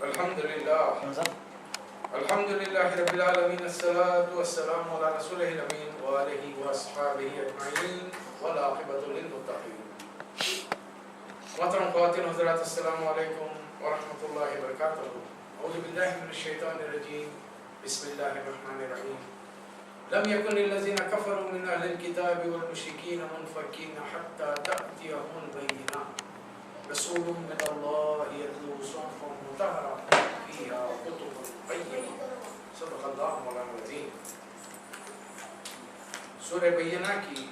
الحمدللہ رب العالمین الصلاۃ والسلام علی رسولہ الامین وآلہ واصحابہ اجمعین والعاقبۃ للمتقین۔ محترم خواتین و حضرات، السلام علیکم ورحمۃ اللہ وبرکاتہ۔ اعوذ باللہ من الشیطان الرجیم، بسم اللہ الرحمن الرحیم۔ لم يكن الذين كفروا من اهل الكتاب والمشركين منفكين حتى تأتيهم البينة رسول من الله يتلو صحفا مطهرة فيها كتب قيمة صدق اللہ مولانا العظیم۔ سورہ بینہ کی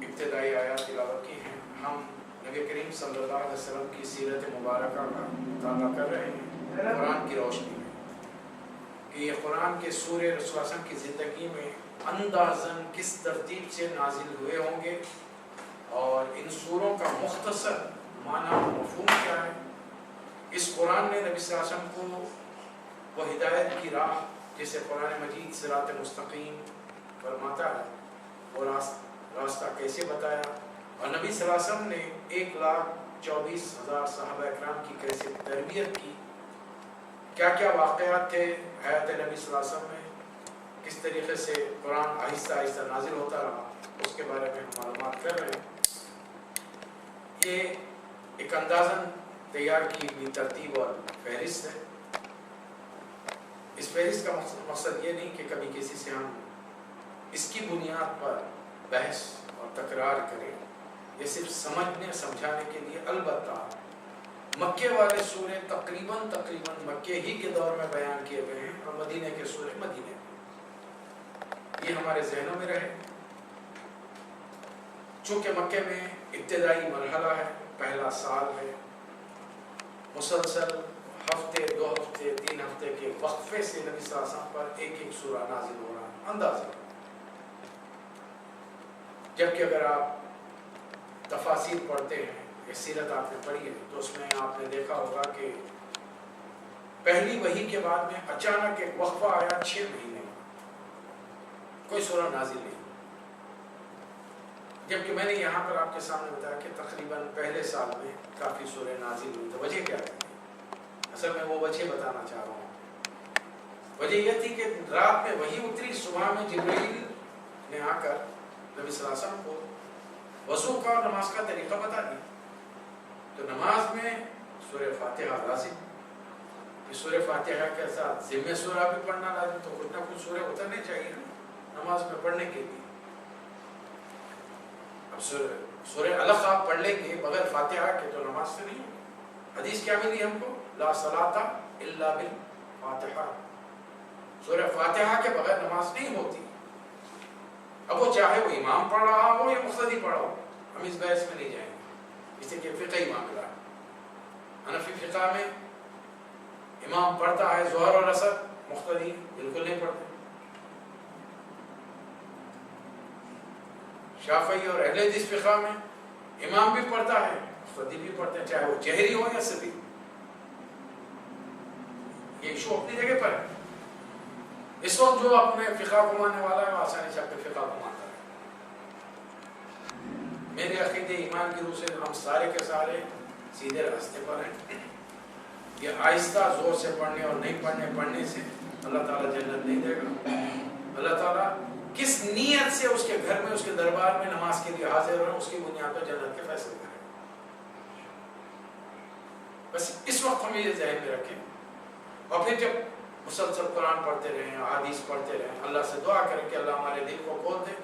ابتدائی آیات تلاوت کی ہیں۔ ہم نبی کریم صلی اللہ علیہ وسلم کی سیرت مبارکہ کا مطالعہ کر رہے ہیں قرآن کی روشنی میں، کہ یہ قرآن کے سورہ رسول اللہ صلی اللہ علیہ وسلم کی زندگی میں اندازاً کس ترتیب سے نازل ہوئے ہوں گے، اور ان سوروں کا مختصر معنی و مفہوم کیا ہے۔ اس قرآن نے نبی صلی اللہ علیہ وسلم کو وہ ہدایت کی راہ جسے قرآن مجید صراط مستقیم فرماتا ہے، وہ راستہ کیسے بتایا، اور نبی صلی اللہ علیہ وسلم نے 1,24,000 صحابہ اکرام کی کیسے تربیت کی، کیا کیا واقعات تھے حیات نبی صلی اللہ علیہ وسلم میں، کس طریقے سے قرآن آہستہ آہستہ نازل ہوتا رہا، اس کے بارے میں ہم معلومات کر رہے ہیں۔ یہ ایک اندازاً تیار کی ہوئی ترتیب اور فہرست ہے۔ اس فہرست کا مقصد یہ نہیں کہ کبھی کسی سے ہم اس کی بنیاد پر بحث اور تکرار کریں، یہ صرف سمجھنے سمجھانے کے لیے۔ البتہ مکے والے سورے تقریباً مکے ہی کے دور میں بیان کیے گئے ہیں، اور مدینے کے سورے مدینے میں، یہ ہمارے ذہنوں میں رہے۔ چونکہ مکے میں ابتدائی مرحلہ ہے، پہلا سال ہے، مسلسل ہفتے، 2 ہفتے، 3 ہفتے کے وقفے سے نبی صلی اللہ علیہ وسلم پر ایک سورہ نازل ہو رہا ہے، اندازہ۔ جبکہ اگر آپ تفاسیر پڑھتے ہیں، یہ سیرت آپ نے پڑھی ہے، تو اس میں آپ نے دیکھا ہوگا کہ پہلی وحی کے بعد میں اچانک ایک وقفہ آیا 6 مہینے، کوئی سورہ نازل نہیں۔ جبکہ میں نے یہاں پر آپ کے سامنے بتایا کہ تقریباً پہلے سال میں کافی سورہ نازل ہوئی، تو وجہ کیا ہے؟ اصل میں وہ وجہ بتانا چاہ رہا ہوں۔ وجہ یہ تھی کہ رات میں وحی اتری، صبح میں جبرائیل نے آ کر نبی صلی اللہ علیہ وسلم کو وضو کا اور نماز کا طریقہ بتا دیا۔ تو نماز میں سورہ فاتحہ لازم، سورہ فاتحہ کے ساتھ ذمہ سورہ بھی پڑھنا لازم، تو کچھ نہ کچھ سورہ اترنے چاہیے نماز میں پڑھنے کے لیے۔ اب سورہ علق آپ پڑھ لیں گے بغیر فاتحہ کے تو نماز سے نہیں ہوگی۔ حدیث کیا ملی ہم کو؟ لا صلاۃ الا بالفاتحہ، سورہ فاتحہ کے بغیر نماز نہیں ہوتی۔ اب وہ چاہے وہ امام پڑھ رہا ہو یا مقتدی پڑھا ہو، ہم اس بحث میں نہیں جائیں گے، اس لیے کہ فقہی معاملہ ہے۔ حنفی فقہ میں امام پڑھتا ہے ظہر اور عصر، مقتدی بالکل نہیں پڑھتے۔ شافعی اور اہل حدیث فقہ میں امام بھی پڑھتا ہے، مقتدی بھی پڑھتے ہیں، چاہے وہ جہری ہو یا سری۔ یہ ایشو اپنی جگہ پر ہے۔ اس وقت جو اپنے فقہ کو ماننے والا ہے وہ آسانی سے اپنے فقہ کو مانتا ہے۔ میرے عقیدے ایمان کی روح سے ہم سارے کے سارے سیدھے راستے پر ہیں۔ یہ آہستہ زور سے پڑھنے اور نہیں پڑھنے سے اللہ تعالیٰ جنت نہیں دے گا۔ اللہ تعالیٰ کس نیت سے اس کے گھر میں، اس کے دربار میں نماز کے لیے حاضر ہو، اس کی بنیاد پر جنت کے فیصلے کرے گا۔ بس اس وقت ہم یہ ذہن میں رکھیں، اور پھر جب مسلسل قرآن پڑھتے رہیں، احادیث پڑھتے رہیں، اللہ سے دعا کریں کہ اللہ ہمارے دل کو کھول دے،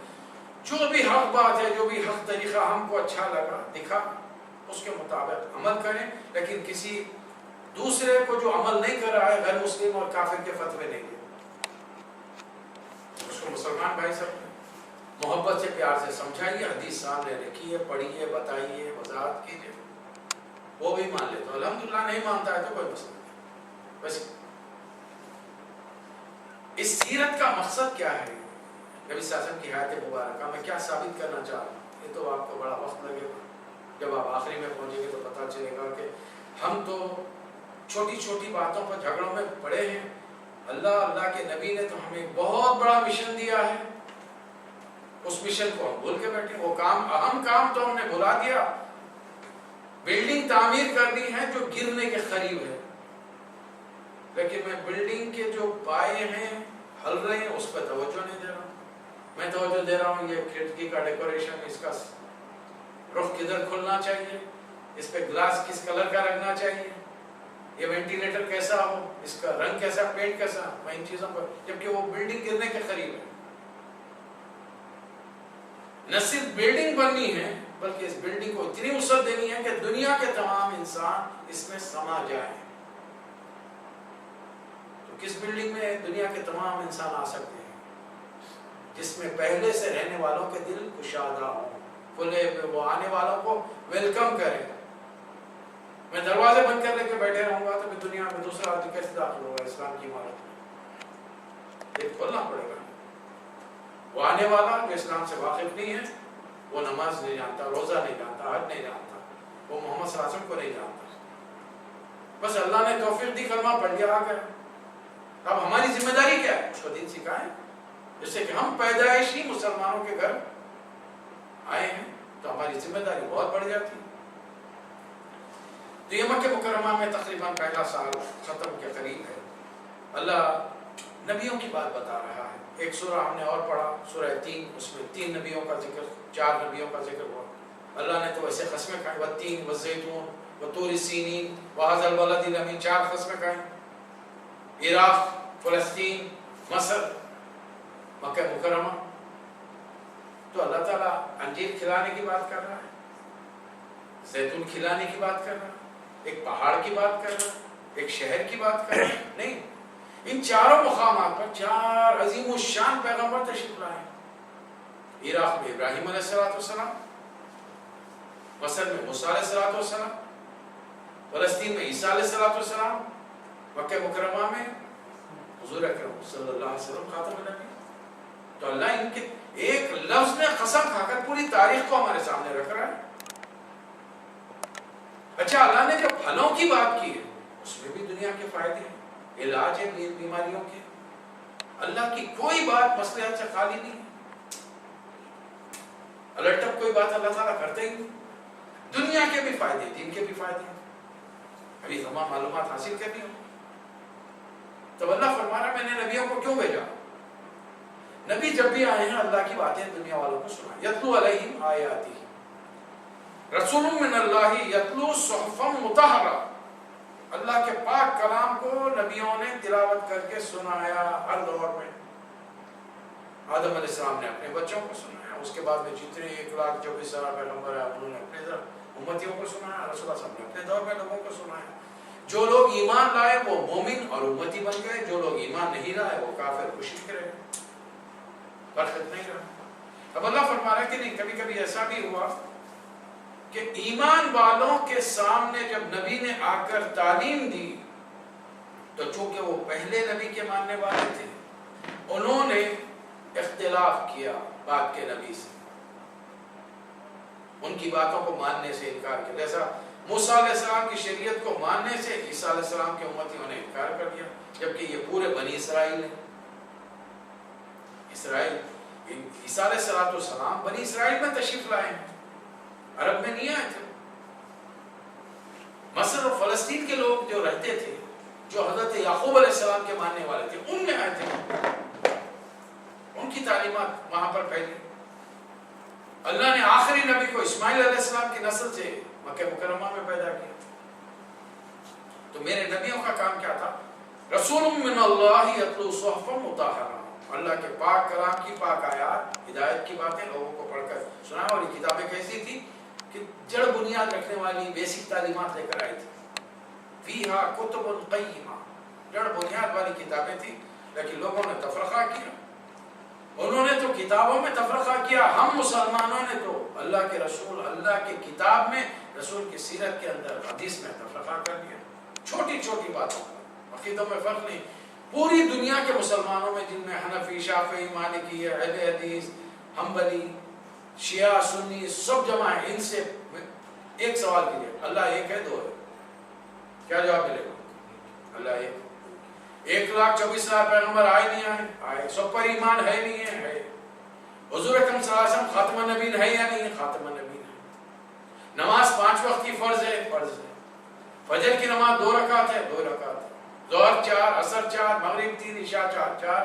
جو بھی حق بات ہے، جو بھی حق طریقہ ہم کو اچھا لگا دکھا، اس کے مطابق عمل کریں، لیکن کسی دوسرے کو جو عمل نہیں کر رہا ہے غیر مسلم اور کافر کے فتوے نہیں دیں۔ اس کو مسلمان بھائی سب محبت سے، پیار سے سمجھائیے، حدیث سامنے رکھیے، پڑھیے، بتائیے، وضاحت کیجیے، وہ بھی مان لے تو الحمدللہ، نہیں مانتا ہے تو کوئی مسئلہ نہیں۔ بس اس سیرت کا مقصد کیا ہے؟ نبی صلی اللہ علیہ وسلم کی حیات مبارکہ میں کیا ثابت کرنا چاہ رہا ہوں، یہ تو آپ کو بڑا وقت لگے گا، جب آپ آخری میں پہنچیں گے تو پتہ چلے گا کہ ہم تو چھوٹی چھوٹی باتوں پر جھگڑوں میں پڑے ہیں۔ اللہ کے نبی نے تو ہمیں بہت بڑا مشن دیا ہے، اس مشن کو ہم بھول کے بیٹھے۔ وہ کام، اہم کام تو ہم نے بھلا دیا۔ بلڈنگ تعمیر کرنی ہے جو گرنے کے قریب ہے، لیکن میں بلڈنگ کے جو پائے ہیں ہل رہے ہیں اس پہ توجہ نہیں دے رہا ہوں. میں توجہ دے رہا ہوں یہ کھڑکی کا ڈیکوریشن، اس کا رخ کدھر کھلنا چاہیے، اس پہ گلاس کس کلر کا رکھنا چاہیے، یہ وینٹیلیٹر کیسا ہو، اس کا رنگ کیسا، پینٹ کیسا. میں ان چیزوں پر، جبکہ وہ بلڈنگ گرنے کے قریب ہے. نہ صرف بلڈنگ بننی ہے بلکہ اس بلڈنگ کو اتنی وسعت دینی ہے کہ دنیا کے تمام انسان اس میں سما جائیں. تو کس بلڈنگ میں دنیا کے تمام انسان آ سکتے ہیں؟ جس میں پہلے سے رہنے والوں کے دل کشادہ ہوں، کھلے ہوئے، وہ آنے والوں کو ویلکم کریں. میں دروازے بند کر لے کے بیٹھے رہوں گا تو میں دنیا میں دوسرا آدمی کیسے داخل ہوگا اسلام کی عمارت میں؟ یہ کھولنا پڑے گا. وہ آنے والا جو اسلام سے واقف نہیں ہے، وہ نماز نہیں جانتا، روزہ نہیں جانتا، حج نہیں جانتا، وہ محمد صلی اللہ علیہ وسلم کو نہیں جانتا. بس اللہ نے توفیق دی، کلمہ پڑھ لیا، آ گیا. اب ہماری ذمہ داری کیا ہے؟ اس کو دین سکھائیں. جس سے کہ ہم پیدائشی مسلمانوں کے گھر آئے ہیں تو ہماری ذمہ داری بہت بڑھ جاتی ہے. تو یہ مکہ مکرمہ میں تقریباً پہلا سال ختم کے قریب ہے. اللہ نبیوں کی بات بتا رہا ہے. ایک سورہ ہم نے اور پڑھا، سورہ 3، اس میں 3 نبیوں کا ذکر، 4 نبیوں کا ذکر ہوا. اللہ نے تو ایسے قسمیں کھائیں، والتین والزیتون وطور سینین وہذا البلد الامین، 4 قسمیں کھائیں. عراق، فلسطین، مصر، مکہ مکرمہ. تو اللہ تعالیٰ انجیر کھلانے کی بات کر رہا ہے، زیتون کھلانے کی بات کر رہا ہے، ایک پہاڑ کی بات کر رہا ہے، ایک شہر کی بات کر رہا ہے. نہیں، ان چاروں مقامات پر 4 عظیم الشان پیغمبر تشریف لائے. عراق میں ابراہیم علیہ السلام، مصر میں موسیٰ علیہ السلام، فلسطین میں عیسیٰ علیہ السلام، مکہ مکرمہ میں حضور اکرم صلی اللہ علیہ وسلم خاتم النبی. تو اللہ ان کے ایک لفظ میں قسم کھا کر پوری تاریخ کو ہمارے سامنے رکھ رہا ہے. اچھا، اللہ نے جو پھلوں کی بات کی ہے اس میں بھی دنیا کے فائدے ہیں، علاج ہے بیماریوں کے. اللہ کی کوئی بات مصلحت سے خالی نہیں ہے. الٹپ کوئی بات اللہ تعالیٰ کرتے ہی نہیں. دنیا کے بھی فائدے، دین کے بھی فائدے. ابھی تمام معلومات حاصل کرنی ہو تو اللہ فرما رہا ہے میں نے نبیوں کو کیوں بھیجا. نبی جب بھی آئے ہیں اللہ کی باتیں دنیا والوں کو سنائیں. یتلو علیہم آیاتہ، رسول من اللہ یتلو صحفا مطہرہ. اللہ کے پاک کلام کو نبیوں نے تلاوت کر کے سنایا ہر دور میں. آدم علیہ السلام نے اپنے بچوں کو سنایا، اس کے بعد میں جتنے 1,24,000 پیغمبر ہیں انہوں نے اپنے امتیوں کو سنایا، رسول اللہ صلی اللہ علیہ وسلم نے اپنے دور میں لوگوں کو سنایا. جو لوگ ایمان لائے وہ مومن اور امتی بن گئے، جو لوگ ایمان نہیں لائے وہ کافر مشرک رہے. فرق نہیں رہا. اب اللہ فرما رہا ہے کہ نہیں، کبھی کبھی ایسا بھی ہوا کہ ایمان والوں کے سامنے جب نبی نے آ کر تعلیم دی تو چونکہ وہ پہلے نبی کے ماننے والے تھے انہوں نے اختلاف کیا بات کے نبی سے، ان کی باتوں کو ماننے سے انکار کیا. جیسا موسیٰ علیہ السلام کی شریعت کو ماننے سے عیسیٰ علیہ السلام کے امتیوں نے انکار کر دیا، جبکہ یہ پورے بنی اسرائیل ہیں. اسرائیل، عیسیٰ علیہ السلام بنی اسرائیل میں تشریف لائے ہیں، عرب میں نہیں آئے تھے. مصر اور فلسطین کے لوگ جو رہتے تھے، جو حضرت یعقوب علیہ السلام کے ماننے والے تھے، ان میں آئے تھے. ان کی تعلیمات وہاں پر پھیلی. اللہ نے آخری نبی کو اسماعیل علیہ السلام کی نسل سے مکہ مکرمہ میں پیدا کیا. تو میرے نبیوں کا کام کیا تھا؟ رسول من اللہ یتلو صحفا مطہرہ، اللہ کے پاک کلام کی پاک آیات، ہدایت کی باتیں لوگوں کو پڑھ کر سنا. اور یہ کتابیں کیسی تھی کہ جڑ بنیاد رکھنے والی بیسک تعلیمات لے کر آئی تھی. فیہا کتب قیمہ، جڑ بنیاد والی کتابیں تھیں، لیکن لوگوں نے تفرقہ کیا. انہوں نے تو کتابوں میں تفرقہ کیا، ہم مسلمانوں نے تو اللہ کے رسول، اللہ کی کتاب میں، رسول کی سیرت کے اندر، حدیث میں تفرقہ کر دیا. چھوٹی چھوٹی باتوں پر عقیدوں میں فرق نہیں. پوری دنیا کے مسلمانوں میں، جن میں حنفی، شافعی، مالکی، اہل حدیث، حنبلی، شیعہ، سنی سب جمع ہیں. ان سے ایک سوال کیجیے، اللہ ایک ہے دو ہے؟ کیا جواب ملے گا؟ اللہ ایک. 1,24,000 پیغمبر آئے نہیں آئے؟ آئے. سب پر ایمان ہے نہیں ہے؟ ہے. حضور اکرم صلی اللہ علیہ وسلم خاتم النبیین ہے یا نہیں؟ خاتم النبیین ہے. نماز 5 وقت کی فرض ہے؟ فرض ہے. فجر کی نماز 2 رکعت ہے؟ 2 رکعت ہے. ظہر 4، عصر 4، مغرب 3، عشاء 4۔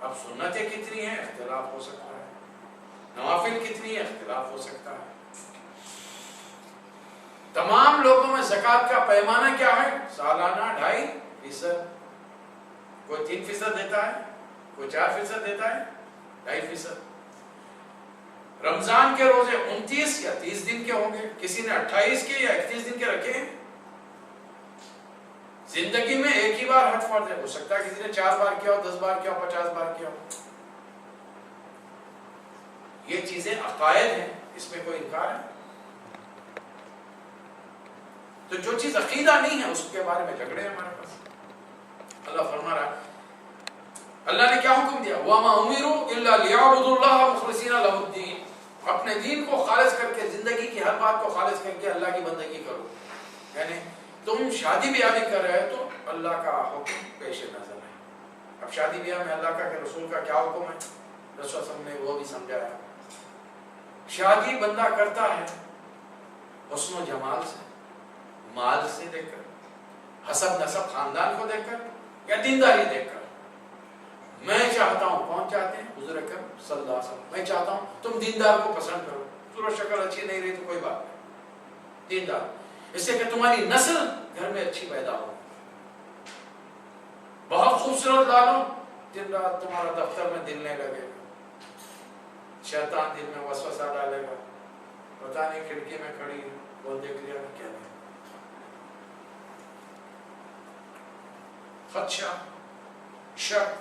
اب سنتیں کتنی ہیں اختلاف ہو سکتا ہے، نوافل کتنی ہیں اختلاف ہو سکتا ہے۔ تمام لوگوں میں زکوٰۃ کا پیمانہ کیا ہے؟ سالانہ 2.5%۔ کوئی 3% دیتا ہے، کوئی 4% دیتا ہے، 2.5%۔ رمضان کے روزے 29 یا 30 دن کے ہوں گے، کسی نے 28 کے یا 31 دن کے رکھے ہیں۔ زندگی میں ایک ہی بار حج فرض ہے، ہو سکتا ہے کسی نے 4 بار کیا ہو، 10 بار کیا ہو، 50 بار کیا ہو۔ یہ چیزیں عقائد ہیں، اس میں کوئی انکار ہے؟ تو جو چیز عقیدہ نہیں ہے اس کے بارے میں جھگڑے ہیں ہمارے پاس۔ اللہ فرما رہا ہے، اللہ نے کیا حکم دیا؟ وَمَا أُمِرُوا إِلَّا لِيَعْبُدُوا اللَّهَ مُخْلِصِينَ لَهُ الدِّينَ، اپنے دین کو خالص کر کے، زندگی کی ہر بات کو خالص کر کے اللہ کی بندگی کرو۔ یعنی تم شادی بیاہ بھی کر رہے تو اللہ کا حکم پیش نظر ہے۔ اب شادی بیاہ میں اللہ کا کہ رسول کا کیا حکم ہے، رسول صلی اللہ علیہ وسلم نے وہ بھی سمجھایا۔ شادی بندہ کرتا ہے حسن و جمال سے، مال سے دیکھ کر، حسب نسب خاندان کو دیکھ کر، یا دینداری دیکھ کر۔ میں چاہتا ہوں، کون چاہتے ہیں؟ حضور اکرم صلی اللہ علیہ وسلم، میں چاہتا ہوں تم دیندار کو پسند کرو، صورت شکل اچھی نہیں رہی تو کوئی بات نہیں، دیندار، اس سے کہ تمہاری نسل گھر میں اچھی پیدا ہو۔ بہت خوبصورت ڈالو، دن رات تمہارا دفتر میں دل نہیں لگے گا، شیطان دل میں وسوسہ ڈالے گا، پتہ نہیں کھڑکی میں کھڑی وہ دیکھ لیا کیا نہیں۔ خدشہ، شک۔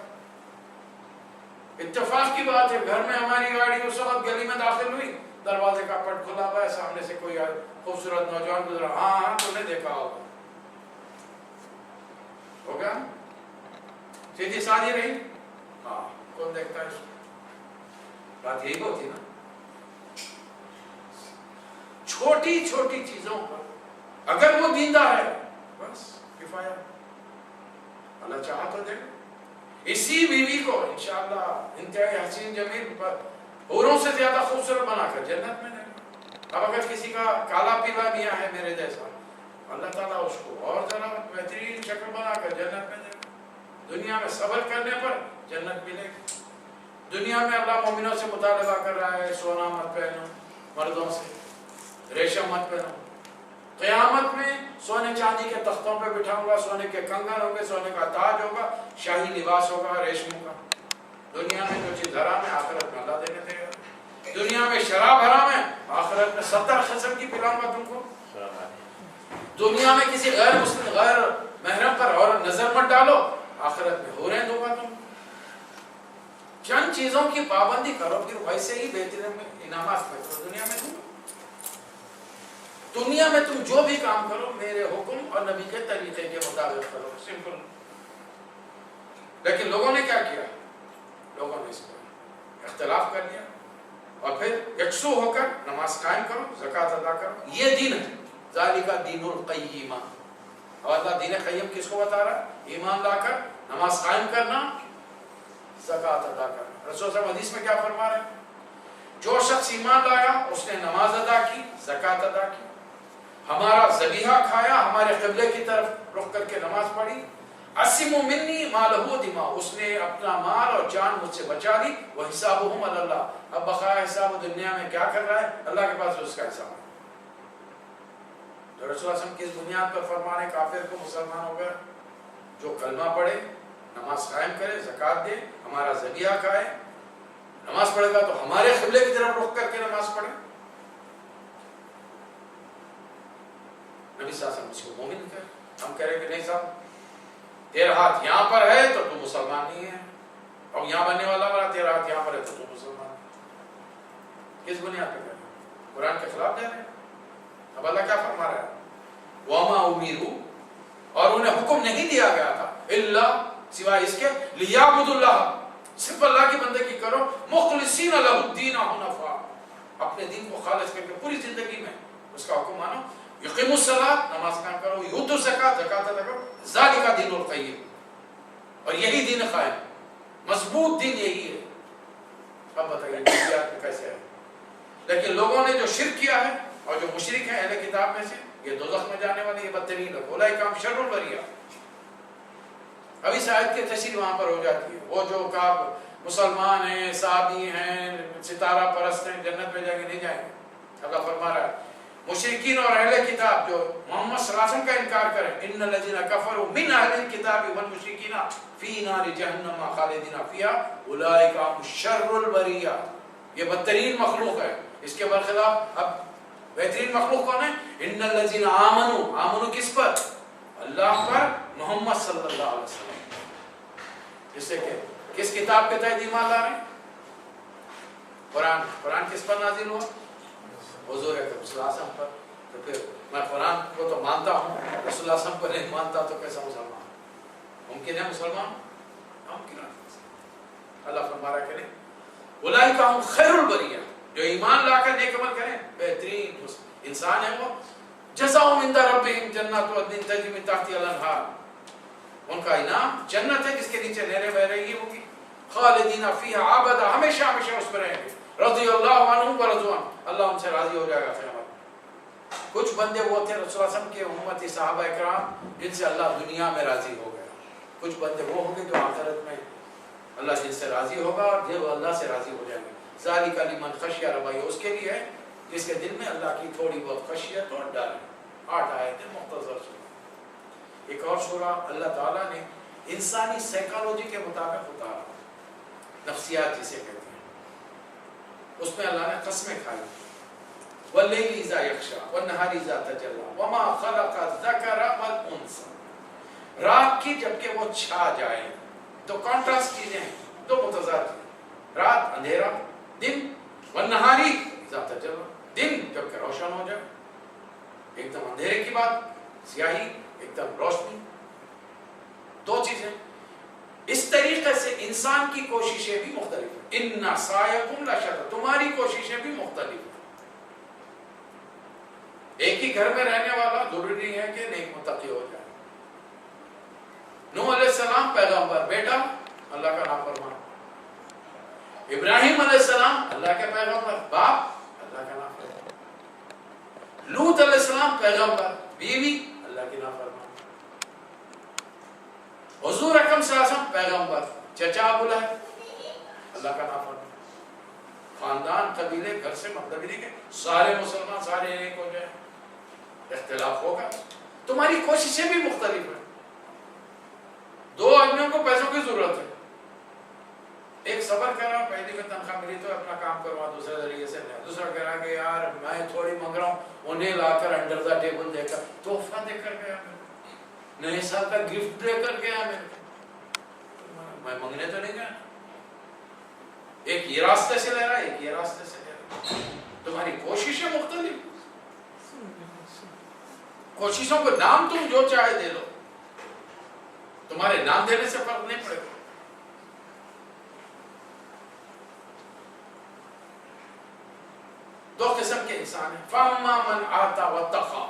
اتفاق کی بات ہے، گھر میں ہماری گاڑی اس وقت گلی میں داخل ہوئی، دروازے کا پٹ کھلا ہوا ہے، سامنے سے کوئی خوبصورت نوجوان گزرا، ہاں تم نے دیکھا ہوگا، سیدھی سادھی رہی، ہاں کون دیکھتا ہے اس کو؟ بات یہی ہوتی نا، چھوٹی چھوٹی چیزوں پر اگر وہ دیندار ہے بس کفایہ، اللہ چاہا تو دے۔ اسی بیوی کو انشاءاللہ انتہائی حسین جمیل پر حوروں سے زیادہ خوبصورت بنا کر جنت میں دے گا۔ اب اگر کسی کا کالا پیلا میاں ہے میرے جیسا، اللہ تعالیٰ اس کو اور ذرا بہترین شکل بنا کر جنت میں دے گا۔ دنیا میں صبر کرنے پر جنت ملے گی۔ دنیا میں اللہ مومنوں سے مطالبہ کر رہا ہے، سونا مت پہنو، مردوں سے ریشم مت پہنو۔ قیامت میں سونے چاندی کے تختوں پہ بٹھاؤں گا، سونے کے کنگن ہوں گے، سونے کا تاج ہوگا، شاہی لباس ہوگا ریشم کا۔ دنیا میں جو چیز حرام ہے آخرت میں اللہ دینے دے گا۔ دنیا میں شراب حرام ہے، آخرت میں 70 قسم کی پلاؤں گا تم کو۔ دنیا میں کسی غیر مسلم غیر محرم پر اور نظر مت ڈالو، آخرت میں حوریں دوں گا تم۔ چند چیزوں کی پابندی کرو، پھر ویسے ہی بہترین انعامات میں کرو دنیا میں دوں گا۔ دنیا میں تم جو بھی کام کرو میرے حکم اور نبی کے طریقے کے مطابق کرو، سمپل۔ لیکن لوگوں نے کیا کیا؟ لوگوں نے اس پر اختلاف کر لیا، اور پھر یکسو ہو کر نماز قائم کرو، زکوٰۃ ادا کرو، یہ دین ہے۔ ذالک دین القیمہ۔ اور اللہ دین قیم کس کو بتا رہا ہے؟ ایمان لا کر نماز قائم کرنا، زکوٰۃ ادا کرنا۔ رسول صاحب حدیث میں کیا فرما رہے ہیں؟ جو شخص ایمان لایا اس نے نماز ادا کی، زکوٰۃ ادا کی، ہمارا ذبیحہ کھایا، ہمارے قبلے کی طرف رخ کر کے نماز پڑھی، عصم منی مالہ دماء، اس نے اپنا مال اور جان مجھ سے بچا لی، وہ حسابہم علی اللہ، اب بقایا حساب دنیا میں کیا کر رہا ہے اللہ کے پاس اس کا حساب ہے۔ تو رسول اللہ صلی اللہ علیہ وسلم کس بنیاد پر فرما رہے کافر کو مسلمان ہو گیا؟ جو کلمہ پڑھے، نماز قائم کرے، زکوٰۃ دے، ہمارا ذبیحہ کھائے، نماز پڑھے گا تو ہمارے قبلے کی طرف رخ کر کے نماز پڑھے۔ نبی صلی اللہ علیہ وسلم اس کو مومن کہے، ہم کہہ رہے کہ نہیں صاحب تیرا ہاتھ یہاں پر ہے تو تم مسلمان نہیں ہے، اور یہاں بننے والا بڑا تیرا ہاتھ یہاں پر ہے تو تم مسلمان۔ کس بنیاد پہ کہہ رہے ہیں؟ قرآن کے خلاف جا رہے ہیں۔ اب اللہ کیا فرما رہا ہے؟ وَمَا أُمِرُوا، اور انہیں حکم نہیں دیا گیا تھا الا سوائے اس کے لِيَعْبُدُوا اللَّهَ، صرف اللہ کی بندگی کرو، مخلصین لہ الدین حنفاء، اپنے دین کو خالص کر کے پوری زندگی میں اس کا حکم مانو، یقیموا الصلاۃ، نماز قائم کرو، یؤتوا الزکاۃ، زکات ادا کرو، ذالک دین القیم، اور یہی دین قائم، مضبوط دین یہی ہے۔ اب بتائیے بنیاد میں کیسے ہے؟ لیکن لوگوں نے جو شرک کیا ہے اور جو مشرک ہیں اہل کتاب میں سے، یہ دوزخ میں جانے والے، یہ بدترین لوگ، اولئک هم شر البریہ، ابھی شاید کی تشریح وہاں پر ہو جاتی ہے. وہ جو کا مسلمان ہیں، صحابی ہیں، ستارہ پرست ہیں، جنت میں جائیں گے نہیں جائیں گے. اللہ فرما رہا ہے مشرکین اور اہل کتاب جو محمد صلی اللہ علیہ وسلم کا انکار کریں، ان الذین کفروا من اہل الکتاب والمشرکین فی نار جہنم خالدین فیہا اولئک هم شر البریہ. یہ بدترین مخلوق ہے. اس کے برخلاف اب بہترین مخلوق کون ہے؟ ان الذین آمنوا. آمنوا کس پر؟ اللہ پر، محمد صلی اللہ علیہ وسلم. جس سے کہ کس کتاب کے تحت ایمان لا رہے ہیں؟ قرآن. قرآن کس پر نازل ہوا؟ حضور اکرم صلی اللہ علیہ وسلم پر. تو پھر میں قرآن کو تو مانتا ہوں، رسول اللہ صلی اللہ علیہ وسلم کو نہیں مانتا تو کیسا مسلمان؟ ممکن ہے مسلمان؟ ممکن ہے. اللہ فرما رہا کرے اولئک هم خیر البریہ. جو ایمان لا کر نیک عمل کریں بہترین انسان ہے. وہ جزاؤہم عند ربہم جنات عدن تجری من تحتہا الانہار. ان کا انعام جنت ہے جس کے نیچے نہریں بہ رہی ہوگی. خالدین فیہا ابدا. ہمیشہ ہمیشہ اس میں رہیں گے. رضی اللہ عنہم ورضوا عنہ. اللہ ان سے راضی ہو جائے گا قیامت. کچھ بندے وہ تھے رسول اللہ صلی اللہ علیہ وسلم کے امتی صحابہ اکرام جن سے اللہ دنیا میں راضی ہو گیا. کچھ بندے وہ ہوں گے جو آخرت میں اللہ جن سے راضی ہوگا اور جو اللہ سے راضی ہو جائیں گے. ذالک لمن خشی ربہ. اس کے لیے ہے جس کے دل میں اللہ کی تھوڑی بہت خشیت اور ڈر ہے. 8 آیتیں مختصر سورہ. ایک اور سورہ اللہ تعالیٰ نے انسانی سائیکالوجی کے مطابق اتارا، نفسیات جسے کہتے ہیں. اس میں اللہ نے قسمیں کھائی. واللیل اذا یغشی والنہار اذا تجلی وما خلق الذکر والانثی. رات کی جبکہ وہ چھا جائے. تو کانٹراسٹ چیزیں ہیں، دو متضاد چیزیں. رات اندھیرا، دن. والنہاری اذا تجلی، دن جبکہ روشن ہو جائے. ایک دم اندھیرے کی بات، سیاہی، ایک دم روشنی. دو چیزیں. اس طریقے سے انسان کی کوششیں بھی مختلف ہیں. ان سعیکم لشتیٰ. تمہاری کوششیں بھی مختلف ہیں. ایک ہی گھر میں رہنے والا ضروری ہے کہ نیک متقی ہو جائے. نوح علیہ السلام پیغمبر، بیٹا اللہ کا نافرمان. ابراہیم علیہ السلام اللہ کے پیغمبر، باپ اللہ کا نافرمان. لوط علیہ السلام پیغمبر، بیوی اللہ کی نافرمان. حضور اکرم صلی اللہ علیہ وسلم پیغمبر، چچا ابو لہب اللہ کا نافرمان. خاندان، قبیلے، گھر سے مطلب ہی نہیں کہ سارے مسلمان سارے ایک ہو جائیں. اختلاف ہوگا. تمہاری کوششیں بھی مختلف ہیں. 2 آدمیوں کو پیسوں کی ضرورت ہے. ایک صبر کرا، پہلی میں تنخواہ ملی تو اپنا کام کروا، دوسرے ذریعے سے نہیں. دوسرا کہا کہ یار میں تھوڑی مانگ رہا ہوں، انہیں لا کر انڈر دا ٹیبل دے کر تحفہ دے کر گیا، نئے سال کا گفٹ دے کر گیا. میں مانگنے تو نہیں گیا. ایک یہ راستے سے لے رہا ہے، ایک یہ راستے سے لے رہا ہے. تمہاری کوششیں مختلف. کوششوں کو نام تم جو چاہے دے لو، تمہارے نام دینے سے فرق نہیں پڑے گا. دو قسم کے انسان ہیں. فَأَمَّا مَنْ آتَى وَاتَّقَى.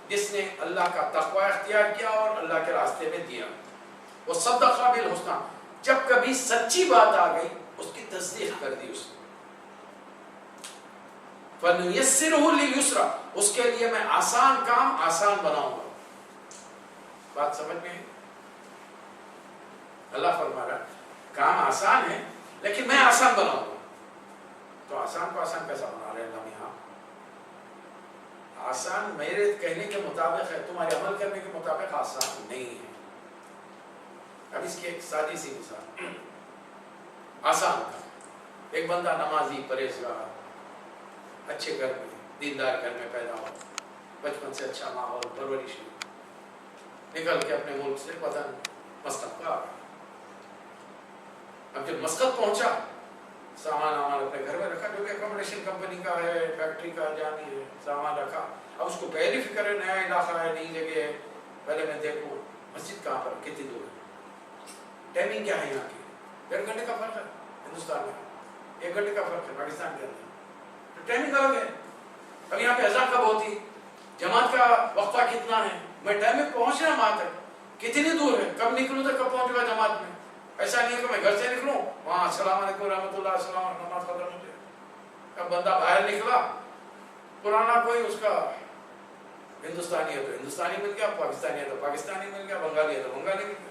جس نے اللہ کا تقوی اختیار کیا اور اللہ کے راستے میں دیا. وَصَدَّقَ بِالْحُسْنَى. جب کبھی سچی بات آ گئی اس کی تصدیق کر دی اس نے. فَنُيَسِّرُهُ لِلْيُسْرَى. اس کے لیے میں آسان کام آسان بناؤں گا. بات سمجھ میں ہے؟ اللہ فرما رہا کام آسان ہے لیکن میں آسان بناؤں گا. تو آسان کو آسان کیسا بنا رہے اللہ یہاں؟ آسان میرے کہنے کے مطابق ہے، تمہارے عمل کرنے کے مطابق آسان نہیں ہے. اب اس کی ایک سادی سی مثال. آسان کا ایک بندہ نمازی، پرہیزگار، اچھے گھر میں، دیندار گھر میں پیدا ہو، بچپن سے اچھا ماحول، پرورش، نکل کے اپنے ملک سے وطن مسقط کا آ گیا. اب جب مسقط پہنچا، سامان اپنے گھر میں رکھا جو کہ اکوموڈیشن کمپنی کا ہے، فیکٹری کا جانی ہے، سامان رکھا. اب اس کو پہلی فکر ہے نیا علاقہ ہے، نئی جگہ ہے، پہلے میں دیکھوں مسجد کہاں پر، کتنی دور ہے، ٹائمنگ کیا ہے یہاں کی. 1.5 گھنٹے کا فرق ہے ہندوستان میں، 1 گھنٹے کا فرق ہے پاکستان کے اندر. تو ٹائمنگ الگ ہے. اب یہاں پہ اذان کب ہوتی، جماعت کا وقفہ کتنا ہے، میں ٹائم میں پہنچنا وہاں تک کتنی دور ہے، کب نکلوں تو کب پہنچوں گا جماعت میں. ایسا نہیں ہے کہ میں گھر سے نکلوں وہاں السلام علیکم رحمۃ اللہ، السلام علیکم، نماز ختم ہو جائے. اب بندہ باہر نکلا، پرانا کوئی اس کا ہندوستانی ہے تو ہندوستانی مل گیا، پاکستانی ہے تو پاکستانی مل گیا، بنگالی ہے تو بنگالی مل گیا.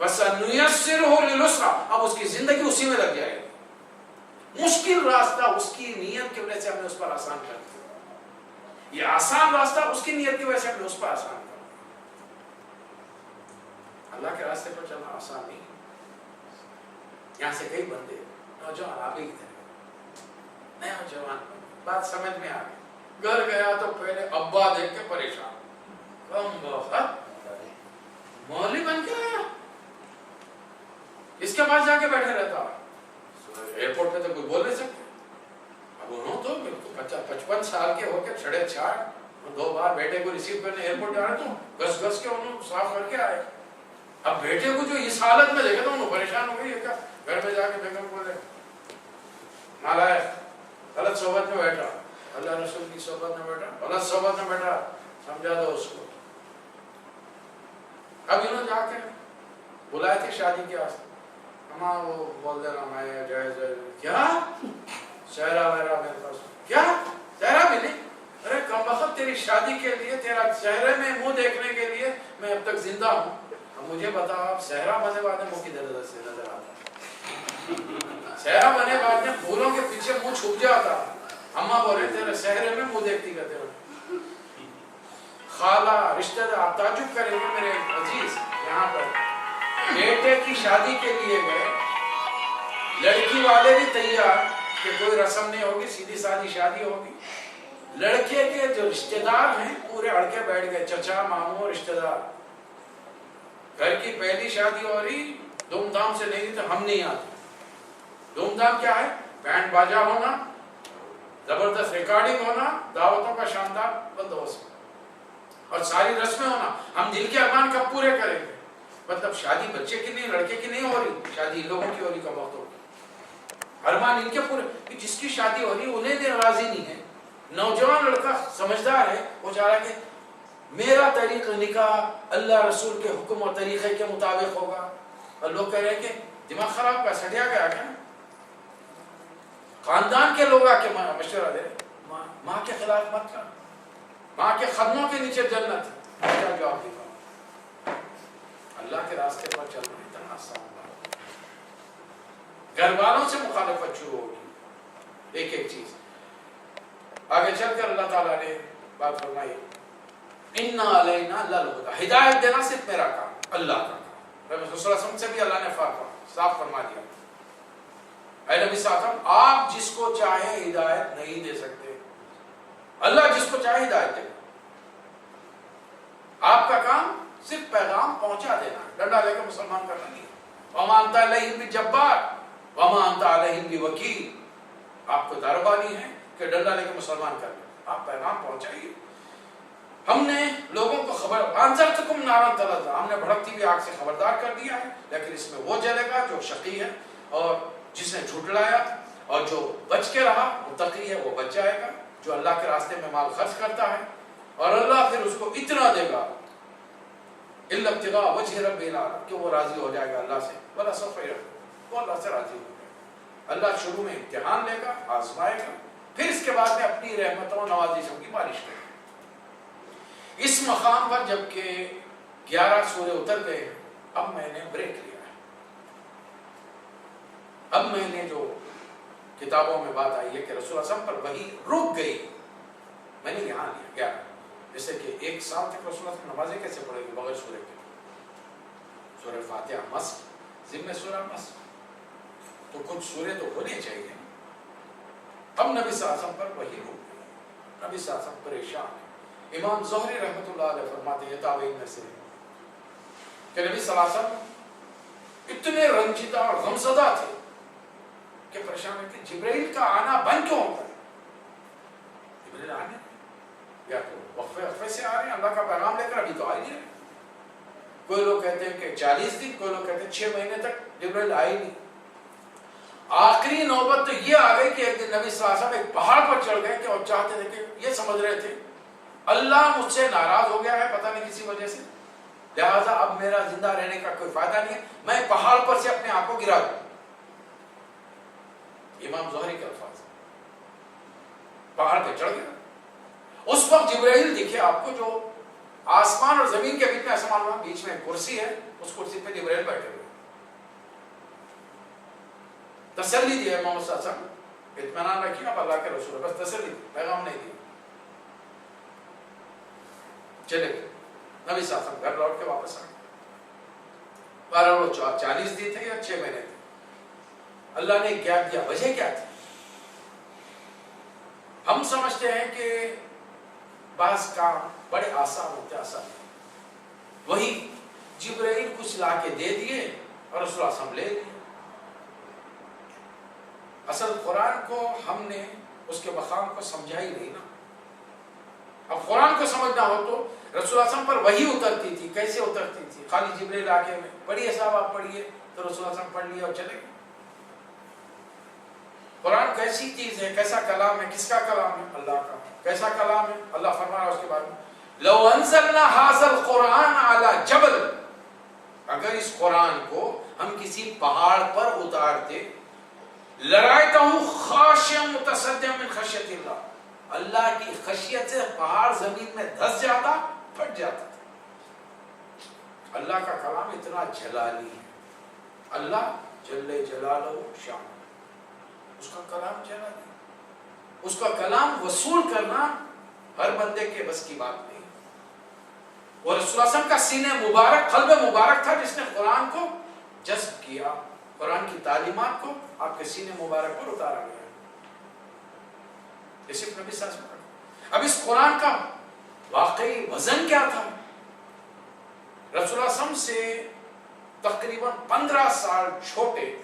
وَسَنُيَسِّرُهُ لِلْعُسْرَىٰ، اب اس کی زندگی اسی میں لگ جائے گی. مشکل راستہ اس کی نیت کی وجہ سے ہم نے اس پر آسان کر دیا. یہ آسان راستہ اس کی نیت کی وجہ سے ہم نے اس پر آسان کر دیا. اللہ کے راستے پر چلنا آسان نہیں. یہاں سے کئی بندے نوجوان آ گئی تھے، نیا جوان، بات سمجھ میں آ گئی. گھر گیا تو پہلے ابا دیکھ کے پریشان، کم وقت مولوی بن کے آیا، اس کے پاس جا کے بیٹھے رہتا. ایئرپورٹ پہ تو کوئی بول نہیں سکتے. اب انہوں تو 55 سال کے ہو کے چھڑے چھاڑ 2 بار بیٹے کو ریسیو کرنے ایئرپورٹ جا رہے تو گھس گھس کے انہوں صاف کر کے آئے. اب بیٹے کو جو اس حالت میں دیکھا تو انہوں پریشان ہو گئی. یہ کیا گھر میں جا کے بیگم بولے نالائق، غلط صحبت میں بیٹھا، اللہ رسول کی صحبت میں بیٹھا، غلط صحبت میں بیٹھا، سمجھا دو اس کو. اب انہوں جا کے بلائے تھے شادی کے واسطے، ہماں وہ بول دینا میں جائز کیا چہرہ میرا میرے پاس کیا چہرہ ملی. ارے کم وقت تیری شادی کے لیے، تیرا چہرے میں منہ دیکھنے کے لیے میں اب تک زندہ ہوں. اب مجھے بتا آپ صحرا بنے والے منہ کی درد سے نظر آتا ہے. صحرا بنے والے پھولوں کے پیچھے منہ چھپ جاتا. اماں بولے تیرے صحرے میں منہ دیکھتی کرتے ہو. خالہ رشتہ دار آپ تعجب کریں گے میرے عزیز، یہاں پر بیٹے کی شادی کے لیے گئے، لڑکی والے بھی تیار کہ کوئی رسم نہیں ہوگی، سیدھی سادی شادی ہوگی. لڑکے کے جو رشتہ دار ہیں پورے اڑ کے بیٹھ گئے، چچا ماموں رشتہ دار. گھر کی پہلی شادی ہو رہی، دھوم دھام سے نہیں تو ہم نہیں آتے. دھوم دھام کیا ہے؟ بینڈ باجا ہونا، زبردست ریکارڈنگ ہونا، دعوتوں کا شاندار بندوبست اور ساری رسمیں ہونا. ہم دل کے ارمان کب پورے کریں گے؟ مطلب شادی بچے کی نہیں، لڑکے کی نہیں ہو رہی، شادی ان لوگوں کی ہو رہی. کب وقت ہوگی ارمان ان کے پورے. جس کی شادی ہو رہی انہیں دن راضی نہیں ہے. نوجوان لڑکا سمجھدار ہے، وہ چاہ رہا ہے کہ میرا طریقہ نکاح اللہ رسول کے حکم اور طریقے کے مطابق ہوگا. اور لوگ کہہ رہے ہیں کہ دماغ خراب کا سٹیا گیا کیا. خاندان کے لوگ آ کے مشورہ دے ماں کے خلاف مت کر، ماں کے قدموں کے نیچے جنت. کیا جواب دیتا؟ اللہ کے راستے پر چلنا اتنا آسان بات. گھر والوں سے مخالفت شروع ہوگی. ایک ایک چیز آگے چل کر اللہ تعالیٰ نے بات فرمائی، اِنَّا عَلَيْنَا لَلْهُدَىٰ، ہدایت دینا صرف میرا کام، اللہ کا کام. رسول صلی اللہ علیہ وسلم سے بھی اللہ نے صاف فرما دیا، اے نبی صلی اللہ علیہ وسلم آپ جس کو چاہے ہدایت نہیں دے سکتے، اللہ جس کو چاہے ہدایت دے. آپ کا کام صرف پیغام پہنچا دینا، ڈنڈا لے کے مسلمان کرنا نہیں. وَمَا أَنْتَ عَلَيْهِمْ بِجَبَّارٍ وَمَا أَنْتَ عَلَيْهِمْ بِوَكِيلٍ. آپ کو داربانی ہے کہ ڈنڈا لے کے مسلمان کر لیں، آپ پیغام پہنچائیے. ہم نے لوگوں کو انذرتکم نارا تلظی، ہم نے بھڑکتی ہوئی آگ سے خبردار کر دیا ہے، لیکن اس میں وہ جلے گا جو شقی ہے اور جس نے جھٹلایا، اور جو بچ کے رہا متقی ہے وہ بچ جائے گا، جو اللہ کے راستے میں مال خرچ کرتا ہے. اور اللہ پھر اس کو اتنا دے گا الا ابتغاء وجہ رب العالمین کہ وہ راضی ہو جائے گا اللہ سے. ولا سوف يرضى، وہ اللہ سے راضی ہو جائے گا. اللہ شروع میں امتحان لے گا، آزمائے گا، پھر اس کے بعد میں اپنی رحمتوں اور نوازشوں کی بارش کرے گا. اس مقام پر جب کہ 11 سورے اتر گئے، اب میں نے بریک لیا ہے. اب میں نے جو کتابوں میں بات آئی ہے کہ رسول اللہ پر وحی رک گئی، میں نے یہاں لیا 11. جیسے کہ 1 سال تک رسول اللہ نمازیں کیسے پڑھے گی بغیر سورے کے؟ سورہ فاتحہ مسح، ضمن سورہ مسح، تو کچھ سورے تو ہونے چاہیے. اب نبی صلی اللہ علیہ وسلم پر وحی رک گئی، نبی صلی اللہ علیہ وسلم پریشان ہے. امام زہری رحمۃ اللہ علیہ فرماتے ہیں تابعین میں سے کہ نبی صلی اللہ علیہ وسلم اتنے رنجیدہ اور غمزدہ تھے کہ پریشان ہے کہ جبرائیل کا آنا بند کیوں ہوتا ہے. جبرائیل آنے یا تو وقفے سے آ رہے ہیں اللہ کا پیغام لے کر، ابھی تو آ ہی نہیں رہے. کوئی لوگ کہتے ہیں کہ 40 دن، کوئی لوگ کہتے ہیں 6 مہینے تک جبرائیل آئے نہیں. آخری نوبت تو یہ آ گئی کہ ایک دن نبی صلی اللہ علیہ وسلم ایک پہاڑ پر چڑھ گئے کہ اور چاہتے تھے کہ یہ سمجھ رہے تھے اللہ مجھ سے ناراض ہو گیا ہے پتہ نہیں کسی وجہ سے، لہٰذا اب میرا زندہ رہنے کا کوئی فائدہ نہیں ہے، میں پہاڑ پر سے اپنے آپ کو گرا دوں. امام زہری کے الفاظ، پہاڑ پہ چڑھ گیا. اس وقت جبرائیل دکھے آپ کو جو آسمان اور زمین کے بیچ میں ایسا معلوم بیچ میں کرسی ہے، اس کرسی پہ جبرائیل بیٹھے ہوئے، تسلی دی ہے محمد صلی اللہ علیہ وسلم، اطمینان رکھیے آپ اللہ کے رسول، بس تسلی دی، پیغام نہیں دیا. چلے گئے نبی صلی اللہ علیہ وسلم گھر لوٹ کے واپس آ گئے. 40 دن تھے یا 6 مہینے تھے. اللہ نے کیا کیا؟ وجہ کیا تھی؟ ہم سمجھتے ہیں کہ بعض کام بڑے آسان ہوتے ہیں، آسان وہی جبرائیل کچھ لا کے دے دیے اور رسول اللہ صلی اللہ علیہ وسلم لے لیے. اصل قرآن کو ہم نے اس کے مقام کو سمجھا ہی نہیں نا. اب قرآن کو سمجھنا ہو تو رسول اللہ صلی اللہ علیہ وسلم پر وحی اترتی تھی. کیسے اترتی تھی؟ خالی جبرائیل آ کے پڑھیے صاحب آپ پڑھیے تو رسول اللہ صلی اللہ علیہ وسلم پڑھ لیے اور چلے گئے. قرآن کیسی چیز ہے، کیسا کلام ہے، کس کا کلام ہے؟ اللہ کا. کیسا کلام ہے؟ اللہ فرما رہا ہے اس کے بارے میں لو انزلنا هذا القرآن على جبل، اگر اس قرآن کو ہم کسی پہاڑ پر اتارتے، لرأيته خاشعا متصدعا من خشیۃ اللہ، اللہ کی خشیت سے پہاڑ زمین میں دھس جاتا، پھٹ جاتا تھا. اللہ کا کلام اتنا جلالی ہے. اللہ جل جلالہ شان، اس کا کلام جلالی، اس کا کلام وصول کرنا ہر بندے کے بس کی بات نہیں. اور رسول اللہ صلی اللہ علیہ وسلم کا سینے مبارک، قلب مبارک تھا جس نے قرآن کو جذب کیا، قرآن کی تعلیمات کو آپ کے سینے مبارک پر اتارا گیا. یہ صرف نبی صلی اللہ علیہ وسلم. اب اس قرآن کا واقعی وزن کیا تھا؟ رسول اللہ صلی اللہ علیہ وسلم سے تقریباً 15 سال چھوٹے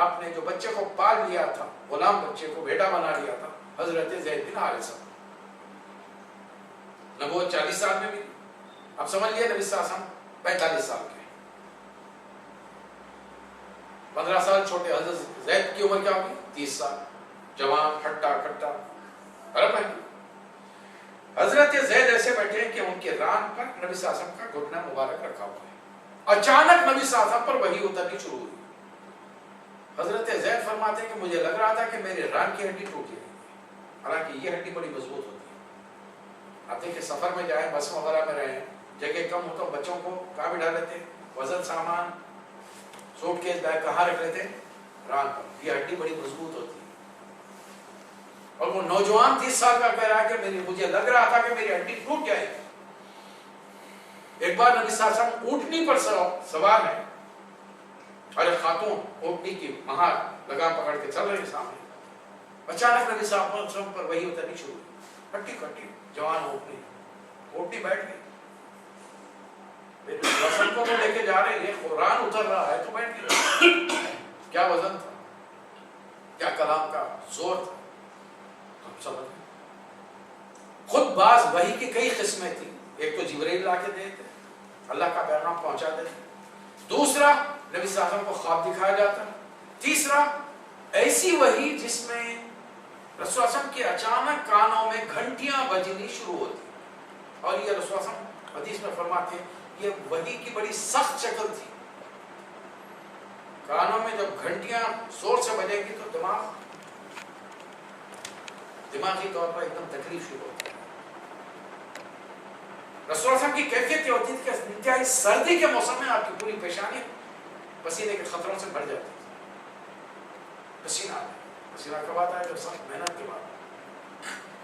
آپ نے جو بچے کو پال لیا تھا، غلام بچے کو بیٹا بنا لیا تھا، حضرت زید بن حارثہ. نبوت 40 سال میں بھی، اب سمجھ لیا نبی صلی اللہ علیہ وسلم 45 سال کے، 15 سال چھوٹے. حضرت زید کی عمر کیا ہوگی؟ 30 سال، جوان، ہٹا کٹا. حضرت زید ایسے بیٹھے ہیں کہ ان کے ران پر نبی صلی اللہ علیہ وسلم کا گھٹنا مبارک رکھا ہوا ہے. اچانک نبی صلی اللہ علیہ وسلم پر وحی اترنی شروع ہوئی. حضرت زید فرماتے ہیں کہ مجھے لگ رہا تھا کہ میرے ران کی ہڈی ٹوٹ جائے گی، حالانکہ یہ ہڈی بڑی مضبوط ہوتی ہے. آپ دیکھیں سفر میں جائیں، بس وغیرہ میں رہیں، جگہ کم ہو تو بچوں کو کہاں بٹھا لیتے ہیں؟ وزن سامان، سوٹ کیس بیگ کہاں رکھ لیتے ہیں؟ ران پر. یہ ہڈی بڑی مضبوط ہوتی ہے. اور وہ نوجوان 30 سال کا کہہ رہا ہے کہ مجھے لگ رہا تھا کہ میری ہڈی ٹوٹ جائے گی. ایک بار نبی صلی اللہ علیہ وسلم اونٹنی پر سوار ہے اور ایک خاتون اونٹنی کی مہار لگام پکڑ کے چل رہی سامنے. اچانک نبی صلی اللہ علیہ وسلم پر وحی اترنی شروع ہوئی. ہٹی کٹی جوان اونٹنی بیٹھ گئی. رسول کو تو لے کے جا رہے ہیں، یہ قرآن اتر رہا ہے تو بیٹھ گئی. کیا وزن تھا، کیا کلام کا زور تھا. سمجھ خود بعض وحی کی کئی قسمیں تھیں. ایک تو جبرائیل لا کے دیتے، اللہ کا پیغام پہنچا دیتے. دوسرا نبی صلی اللہ علیہ وسلم کو خواب دکھایا جاتا. تیسرا ایسی وحی جس میں رسول اللہ صلی اللہ علیہ وسلم کے اچانک کانوں میں گھنٹیاں بجنی شروع ہوتی. اور یہ رسول اللہ صلی اللہ علیہ وسلم حدیث میں فرماتے ہیں یہ وحی کی بڑی سخت شکل تھی. کانوں میں جب گھنٹیاں زور سے بجیں گی تو دماغی طور پر ایک دم تکلیف شروع ہوتی ہے. رسول اللہ صلی اللہ علیہ وسلم کی کیفیت یہ ہوتی تھی کہ انتہائی سردی کے موسم میں آپ کی پوری پیشانی پسینے کے خطروں سے بھر جاتی تھی. پسینہ کب آتا ہے؟ جب سخت محنت کے بعد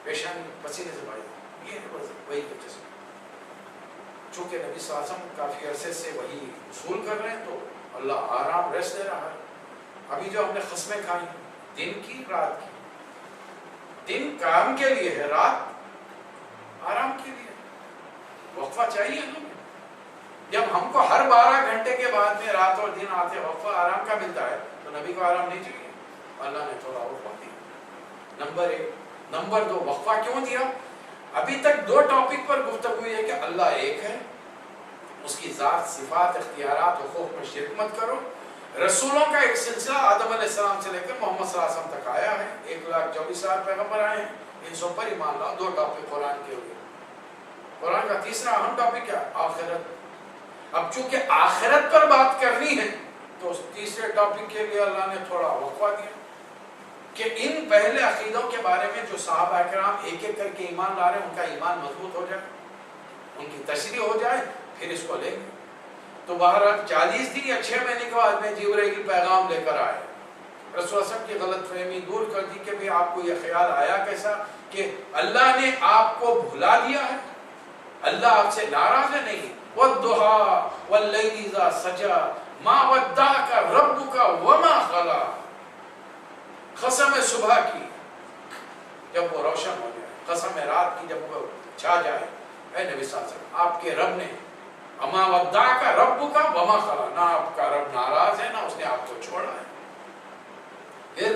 پیشانی پسینے سے بھر جاتی. یہ وہی وجہ سے چونکہ نبی صلی اللہ علیہ وسلم کافی عرصے سے وہی وصول کر رہے ہیں تو اللہ آرام ریسٹ دے رہا ہے. ابھی جو ہم نے قسمیں کھائی دن کی رات کی، دن کام کے لیے ہے، رات آرام کے لیے. وقفہ چاہیے ہمیں. جب ہم کو ہر 12 گھنٹے کے بعد میں رات اور دن آتے وقفہ آرام کا ملتا ہے تو نبی کو آرام نہیں چاہیے. اللہ نے تھوڑا وقفہ دیا. نمبر 1. نمبر 2 وقفہ کیوں دیا؟ ابھی تک 2 ٹاپک پر گفتگو ہے کہ اللہ ایک ہے، اس کی ذات، صفات، اختیارات، حقوق میں شرک مت کرو. رسولوں کا ایک سلسلہ آدم علیہ السلام سے لے کر محمد صلی اللہ علیہ وسلم تک آیا ہے. 1,24,000 پیغمبر آئے ہیں، ان سب پر ایمان لاؤ. 2 ٹاپک قرآن کے ہوئے. قرآن کا تیسرا اہم ٹاپک کیا؟ آخرت. اب چونکہ آخرت پر بات کرنی ہے تو اس تیسرے ٹاپک کے لیے اللہ نے تھوڑا وقفہ دیا کہ ان پہلے عقیدوں کے بارے میں جو صحابہ کرام ایک ایک کر کے ایمان لا رہے ہیں ان کا ایمان مضبوط ہو جائے. ان کی تشریح ہو جائے پھر اس کو لیں گے. تو بہرحال 40 دن یا 6 مہینے کے بعد میں جبرائیل پیغام لے کر آئے. رسول اللہ کی غلط فہمی دور کر دی کہ بھی آپ کو یہ خیال آیا کیسا کہ اللہ نے آپ کو بھلا دیا ہے, اللہ آپ سے ناراض ہے. نہیں. وَالضُّحَىٰ وَاللَّيْلِ إِذَا سَجَىٰ مَا وَدَّعَكَ رَبُّكَ وَمَا قَلَىٰ. قسم صبح کی جب وہ روشن ہو جائے, قسم رات کی جب وہ چھا جائے, اے نبی صلی اللہ علیہ وسلم آپ کے رب نے اما ودعک ربک وما قلی, نہ آپ کا رب ناراض ہے نہ اس نے آپ کو چھوڑا ہے. پھر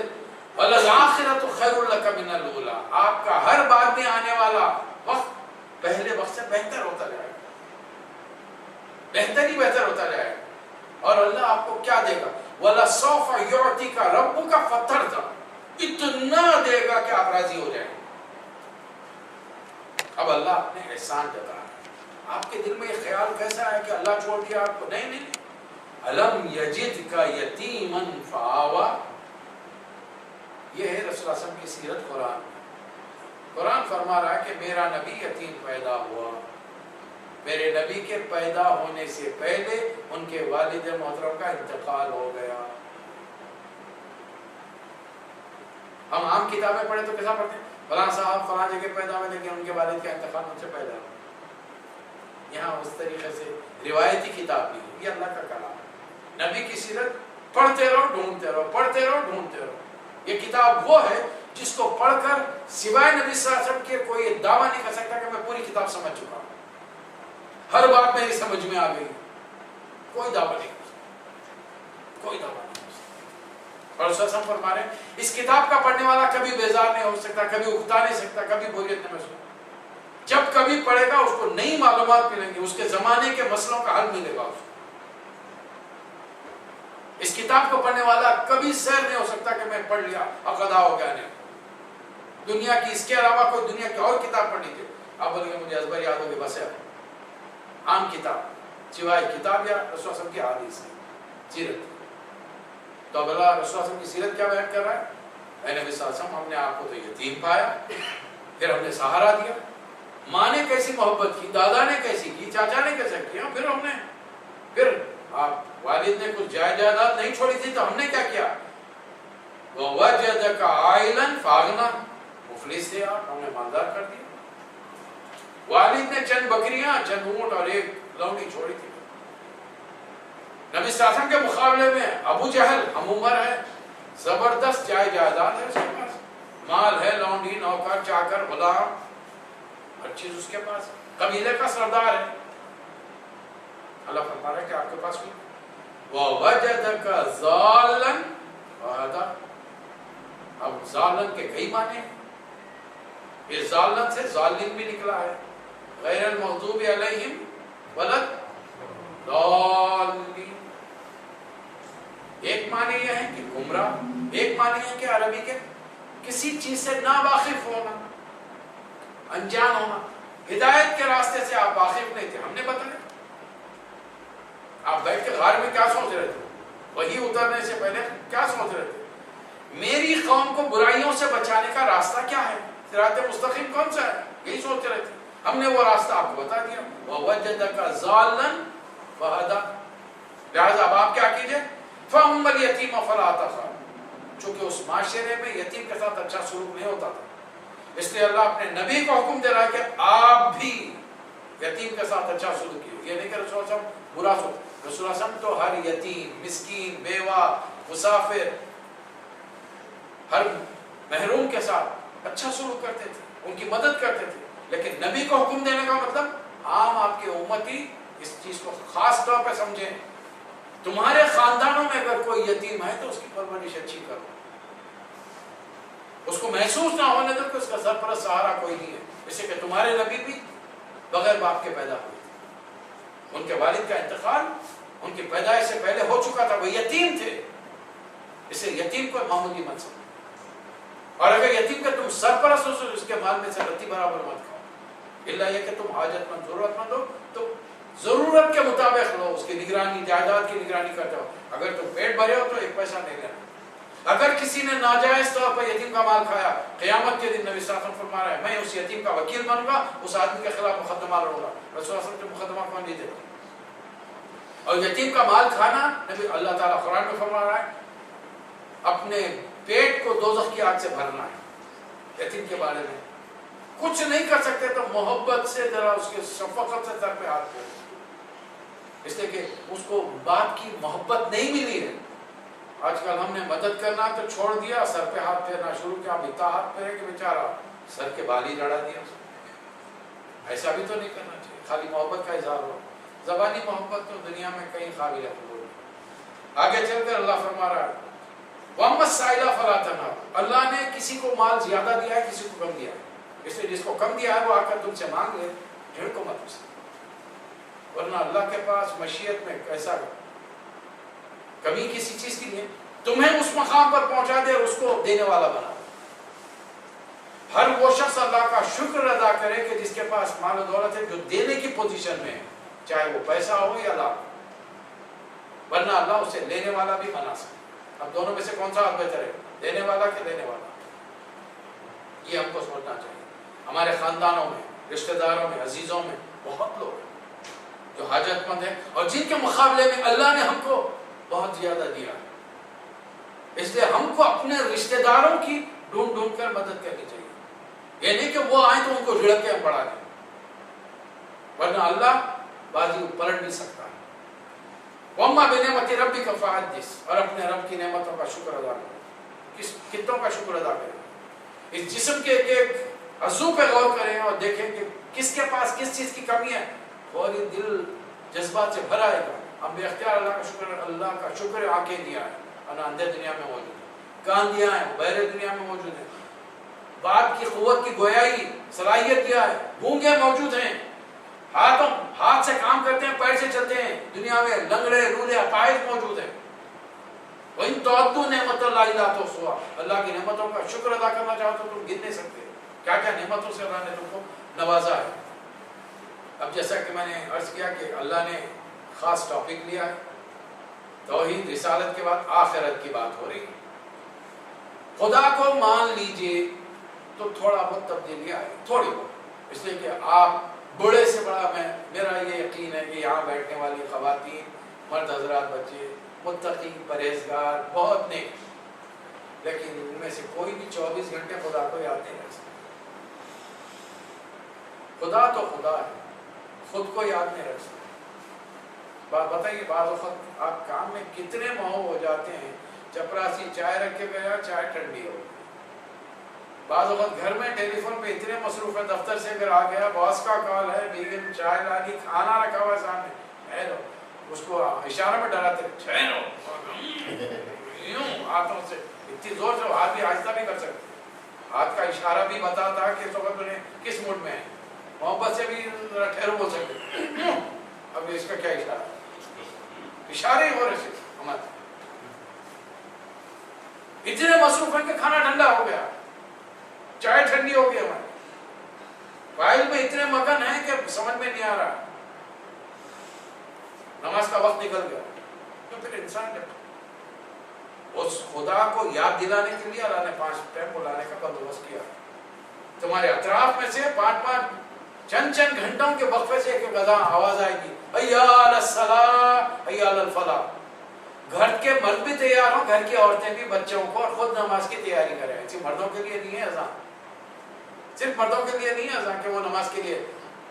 وَلَلْآخِرَةُ خَيْرٌ لَكَ مِنَ الْأُولَىٰ, آپ کا ہر بعد میں آنے والا وقت پہلے وقت سے بہتر ہوتا جائے گا, بہتر ہی بہتر ہوتا جائے گا. اور اللہ آپ کو کیا دے گا؟ وَلَسَوْفَ يُعْطِيكَ رَبُّكَ فَتَرْضَىٰ, اتنا دے گا کہ آپ راضی ہو جائیں. اب اللہ اپنے احسان جتا ہے. آپ کے دل میں یہ خیال کیسا ہے کہ اللہ چھوڑ دیا آپ کو؟ نہیں نہیں. الم یجدک یتیما فآویٰ, یہ ہے رسول اللہ صلی اللہ علیہ وسلم کی سیرت. قرآن فرما رہا ہے کہ میرا نبی یتیم پیدا ہوا. میرے نبی کے پیدا ہونے سے پہلے ان کے والد محترم کا انتقال ہو گیا. ہم عام کتابیں پڑھیں تو کیسا پڑھتے ہیں؟ فلاں صاحب فلاں جگہ پیدا ہوئے لیکن ان کے والد کا انتقال ان سے پیدا ہوا. یہاں اس طریقے سے روایتی کتاب بھی ہے, یہ اللہ کا کلام ہے. نبی کی سیرت پڑھتے رہو, ڈھونڈتے رہو, پڑھتے رہو, ڈھونڈتے رہو. یہ کتاب وہ ہے جس کو پڑھ کر سوائے نبی صلی اللہ علیہ وسلم کے کوئی دعویٰ نہیں کر سکتا کہ میں پوری کتاب سمجھ چکا ہوں, ہر بات میری سمجھ میں آ گئی. کوئی دعویٰ نہیں کر سکتا, کوئی دعویٰ نہیں کر سکتا. اور رسول اللہ فرما رہے ہیں اس کتاب کا پڑھنے والا کبھی بیزار نہیں ہو سکتا, کبھی اکتا نہیں سکتا, کبھی بوریت نہیں محسوس. جب کبھی پڑھے گا اس کو نئی معلومات ملیں گی, اس کے زمانے کے مسئلوں کا حل ملے گا اس کو. اس کتاب کو پڑھنے والا کبھی سیر نہیں ہو سکتا کہ میں پڑھ لیا عقدہ ہو گیا. نہیں, دنیا کی اس کے علاوہ کوئی دنیا کی اور کتاب پڑھ لیجیے, آپ بولیں گے مجھے ازبر یاد ہوگی, بس ہے عام کتاب سوائے کتاب یا رسول اللہ کی حدیث ہے, سیرت. تو اب اللہ رسول اللہ کی سیرت کیا بیان کر رہا ہے؟ اے نبی صلی اللہ علیہ وسلم, ہم نے آپ کو تو یتیم پایا, پھر ہم نے سہارا دیا. ماں نے کیسی محبت کی, دادا نے کیسی کی, چاچا نے کیسے کیا, پھر آپ والد نے کچھ جائیداد نہیں چھوڑی تھی تو ہم نے کیا کیا؟ وَوَجَدَكَ عَائِلًا فَأَغْنَىٰ, مفلس تھے آپ, ہم نے مالدار کر دیا. والد نے چند بکریاں, چند اونٹ اور ایک لونڈی چھوڑی تھی. نبی صلی اللہ علیہ وسلم کے مقابلے میں ابو جہل ہم عمر ہے, زبردست جائیداد ہے اس کے پاس, مال ہے, لونڈی, نوکر, چاکر, غلام, ہر چیز اس کے پاس, قبیلے کا سردار ہے. اللہ فرما رہا ہے کہ آپ کے پاس کوئی وَوَجَدَكَ ضَالًّا فَهَدَىٰ. اب ضالن کے کئی معنی ہیں. یہ ضالن سے ظالم بھی نکلا ہے, غیر المغضوب علیہم ولا الضالین. ایک معنی یہ ہے کہ گمراہ, ایک معنی ہے کہ عربی کے کسی چیز سے ناواقف ہونا, انجان ہونا. ہدایت کے راستے سے آپ واقف نہیں تھے, ہم نے بتایا. آپ بیٹھ کے غار میں کیا سوچ رہے تھے, وہی اترنے سے پہلے کیا سوچ رہے تھے؟ میری قوم کو برائیوں سے بچانے کا راستہ کیا ہے, صراط مستقیم کون سا ہے, یہی سوچ رہے تھے. ہم نے وہ راستہ آپ کو بتا دیا. وَوَجَدَكَ ضَالًّا فَهَدَىٰ. لہٰذا اب آپ کیا کیجئے؟ فَأَمَّا الْيَتِيمَ فَلَا تَقْهَرْ. چونکہ اس معاشرے میں یتیم کے ساتھ اچھا سلوک نہیں ہوتا تھا, اس لیے اللہ اپنے نبی کو حکم دے رہا ہے کہ آپ بھی یتیم کے ساتھ اچھا سلوک کیجیے. یہ نہیں کہ رسول اللہ برا سلوک. رسول اللہ تو ہر یتیم, مسکین, بیوہ, مسافر, ہر محروم کے ساتھ اچھا سلوک کرتے تھے, ان کی مدد کرتے تھے. لیکن نبی کو حکم دینے کا مطلب عام آپ کی امتی اس چیز کو خاص طور پہ سمجھیں. تمہارے خاندانوں میں اگر کوئی یتیم ہے تو اس کی پرورش اچھی کرو, اس کو محسوس نہ ہونے دو کہ اس کا سرپرست سہارا کوئی نہیں ہے. اس سے کہ تمہارے نبی بھی بغیر باپ کے پیدا ہوئے تھے, ان کے والد کا انتقال ان کی پیدائش سے پہلے ہو چکا تھا, وہ یتیم تھے. اسے یتیم کو معمولی مت سمجھو, اور اگر یتیم کا تم سرپرست ہو تو اس کے مال میں سے رتی برابر مت کھاؤ, الا یہ کہ تم حاجت مند, ضرورت مند ہو تو ضرورت کے مطابق لو, اس کی نگرانی, جائیداد کی نگرانی کرتے ہو. اگر تم پیٹ بھرے ہو تو ایک پیسہ نہیں لینا, اگر کسی نے ناجائز طور پر یتیم کا مال کھایا، قیامت کے دن نبی صلی اللہ علیہ وسلم فرما رہا ہے میں اس یتیم کا وکیل بنوں گا، اس آدمی کے خلاف مقدمہ لڑوں گا۔ رسول اللہ صلی اللہ علیہ وسلم مقدمہ کون نہیں دیتا؟ اور یتیم کا مال کھانا، نبی اللہ تعالیٰ قرآن میں فرما رہا ہے اپنے پیٹ کو دوزخ کی آگ سے بھرنا ہے۔ یتیم کے بارے میں کچھ نہیں کر سکتے تو محبت سے ذرا اس کے شفقت سے سر پہ ہاتھ پھیرو، اس لیے کہ اس کو باپ کی محبت نہیں ملی ہے۔ آج کل ہم نے مدد کرنا تو چھوڑ دیا، سر پہ ہاتھ پھیرنا شروع کیا، اتنا ہاتھ پھیرے کہ بیچارہ سر کے بال ہی لڑا دیا۔ ایسا بھی تو نہیں کرنا چاہیے، خالی محبت کا اظہار ہو، زبانی محبت تو دنیا میں کئی قابل قبول ہے۔ آگے چل کر اللہ فرما رہا ہے وَأَمَّا السَّائِلَ فَلَا تَنْهَرْ، اللہ نے کسی کو مال زیادہ دیا ہے، کسی کو کم دیا ہے، اس لیے جس کو کم دیا ہے وہ آ کر تم سے مانگ لے، بھیڑ کو مت اسے، ورنہ اللہ کے پاس مشیت میں کیسا کمی کسی چیز کی نہیں، تمہیں اس مقام پر پہنچا دے اور اس کو دینے والا بنا دے۔ ہر وہ شخص اللہ کا شکر ادا کرے کہ جس کے پاس مال و دولت ہے، جو دینے کی پوزیشن میں ہے، چاہے وہ پیسہ ہو یا لاکھ، ورنہ اللہ اسے لینے والا بھی بنا سکے۔ اب دونوں میں سے کون سا بہتر ہے، دینے والا کہ لینے والا؟ یہ ہم کو سمجھنا چاہیے۔ ہمارے خاندانوں میں، رشتہ داروں میں، عزیزوں میں بہت لوگ ہیں جو حاجت مند ہیں اور جن کے مقابلے میں اللہ نے ہم کو بہت زیادہ دیا ہے، اس لیے ہم کو اپنے رشتہ داروں کی ڈھونڈ ڈھونڈ کر مدد کرنی چاہیے، یہ نہیں کہ وہ آئیں تو ان کو جھڑک کے ہم بڑھا دیں، ورنہ اللہ بازی پلٹ نہیں سکتا ہے۔ وَأَمَّا بِنِعْمَتِ رَبِّكَ فَحَدِّثْ، اور اپنے رب کی نعمتوں کا شکر ادا کریں۔ کتنوں کا شکر ادا کریں؟ اس جسم کے ایک عضو پہ غور کریں اور دیکھیں کہ کس کے پاس کس چیز کی کمی ہے، فوری دل جذبات سے بھر آئے گا۔ ہم بے اختیار اللہ کا شکر آنکھیں دیا ہے اور اندھے دنیا میں موجود ہے، کان دیا ہے بہرے دنیا میں موجود ہے، بات کی قوت کی گویائی صلاحیت دیا ہے، گونگے موجود ہیں، ہاتھ سے کام کرتے ہیں، پیر سے چلتے ہیں، دنیا میں لنگڑے لولے اپاہج موجود ہیں۔ وَإِن تُعَدُّوا نِعْمَتَ اللَّهِ لَا تُحْصُوهَا، اللہ کی نعمتوں کا شکر ادا کرنا چاہو تو تم گن نہیں سکتے کیا کیا نعمتوں سے اللہ نے تم کو نوازا ہے۔ اب جیسا کہ میں نے عرض کیا کہ اللہ نے خاص ٹاپک لیا ہے، توحید رسالت کے بعد آخرت کی بات ہو رہی ہے۔ خدا کو مان لیجئے تو تھوڑا بہت تبدیلی آئے، تھوڑی بہت، اس لیے کہ آپ بڑے سے بڑا، میرا یہ یقین ہے کہ یہاں بیٹھنے والی خواتین، مرد حضرات، بچے متقی پرہیزگار بہت نیک، لیکن ان میں سے کوئی بھی 24 گھنٹے خدا کو یاد نہیں رکھ سکتا۔ خدا تو خدا ہے، خود کو یاد نہیں رکھ سکتا۔ بات بتائیے، بعض وقت آپ کام میں کتنے مہو ہو جاتے ہیں، چپراسی چائے رکھ کے گیا، چائے ٹھنڈی ہو گئی۔ بعض وقت گھر میں ٹیلی فون پہ اتنے مصروف ہے، دفتر سے اگر آ گیا، باس کا کال ہے، بیگم چائے لالی، کھانا رکھا ہوا ہے سامنے، ہے اس کو اشارہ میں ڈراتے ٹھہرو، یوں ہاتھوں سے اتنی زور سے، ہاتھ بھی آہستہ بھی کر سکتے، ہاتھ کا اشارہ بھی بتاتا کہ اس وقت انہیں کس موڈ میں ہے، محبت سے بھی ٹھہرو بول سکتے۔ اب اس کا کیا اشارہ، اشارے ہی ہو رہے تھے ہمارے، اتنے مصروف ہیں کہ کھانا ٹھنڈا ہو گیا، چائے ٹھنڈی ہو گئی، ہمارے فائل میں اتنے مگن ہیں کہ سمجھ میں نہیں آ رہا، نماز کا وقت نکل گیا۔ تو پھر انسان جب اس خدا کو یاد دلانے کے لیے اللہ نے 5 ٹائم بلانے کا بندوبست کیا، تمہارے اطراف میں سے 5 چند گھنٹوں کے وقفے سے ایک غذا آواز آئے گی، حی علی الصلاۃ حی علی الفلاح۔ گھر کے مرد بھی تیار ہوں، گھر کی عورتیں بھی بچوں کو اور خود نماز کی تیاری کریں۔ صرف مردوں کے لیے نہیں ہے اذان، صرف مردوں کے لیے نہیں ہے اذان کہ وہ نماز کے لیے،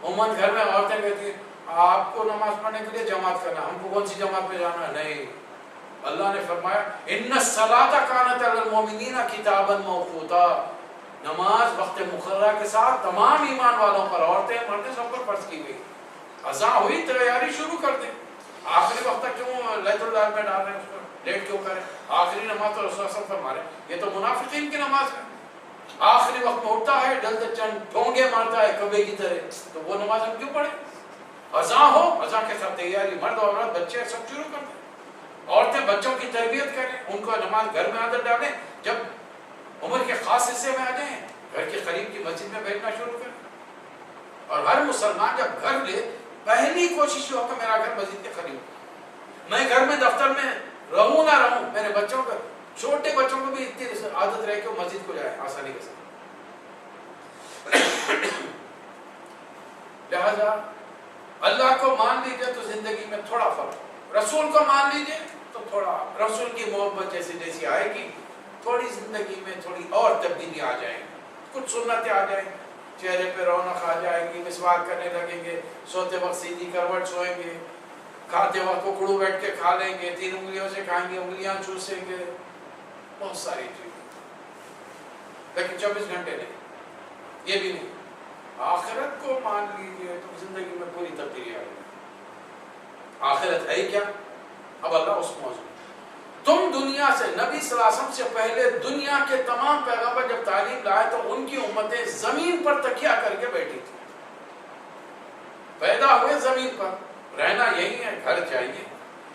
عموماً گھر میں عورتیں کہتی ہیں آپ کو نماز پڑھنے کے لیے جماعت کرنا، ہم کو کون سی جماعت پہ جانا ہے؟ نہیں، اللہ نے فرمایا ان الصلاۃ کانت علی المؤمنین کتابا موقوتا، نماز وقت مقررہ کے ساتھ تمام ایمان والوں پر، عورتیں مرد سب پر فرض کی گئی۔ اذان ہوئی، تیاری شروع کر دیں، آخری وقت تک کیوں لیت اللہ میں ڈال رہے ہیں، اس کو لیٹ کیوں کریں؟ آخری نماز تو رسول اللہ فرما رہے ہیں، یہ تو منافقین کی نماز ہے، آخری وقت میں اٹھتا ہے، ڈلتے چند ڈھونگے مارتا ہے کبے کی طرح، تو وہ نماز ہم کیوں پڑھیں؟ اذان ہو، اذان کے ساتھ تیاری، مرد عورت بچے سب شروع کر دیں، عورتیں بچوں کی تربیت کریں، ان کو نماز گھر میں اندر ڈالیں، جب عمر کے خاص حصے میں آ جائیں گھر کے قریب کی مسجد میں بیٹھنا شروع کریں۔ اور ہر مسلمان جب گھر لے، پہلی کوشش یہ ہو کہ میرا گھر مسجد کے قریب، میں گھر میں دفتر میں رہوں نہ رہوں، میرے بچوں کو چھوٹے بچوں کو بھی اتنی عادت رہے کہ وہ مسجد کو جائے آسانی کے ساتھ. لہذا اللہ کو مان لیجئے تو زندگی میں تھوڑا فرق, رسول کو مان لیجئے تو تھوڑا رسول کی محبت جیسی جیسی آئے گی, تھوڑی زندگی میں تھوڑی اور تبدیلی آ جائے گی, کچھ سنتیں آ جائیں گی, چہرے پہ رونق آ جائے گی, مسواک کرنے لگیں گے, سوتے وقت سیدھی کروٹ سوئیں گے, کھاتے وقت کوکڑو بیٹھ کے کھا لیں گے, 3 انگلیوں سے کھائیں گے, انگلیاں چوسیں گے, بہت ساری چیزیں. لیکن 24 گھنٹے نہیں, یہ بھی نہیں. آخرت کو مان لیجیے تو زندگی میں پوری تبدیلی آ جائے. آخرت ہے کیا؟ اب اللہ اس موضوع, تم دنیا سے, نبی صلی اللہ علیہ وسلم سے پہلے دنیا کے تمام پیغمبر جب تعلیم لائے تو ان کی امتیں زمین پر تکیہ کر کے بیٹھی تھی. پیدا ہوئے زمین پر, رہنا یہی ہے, گھر چاہیے,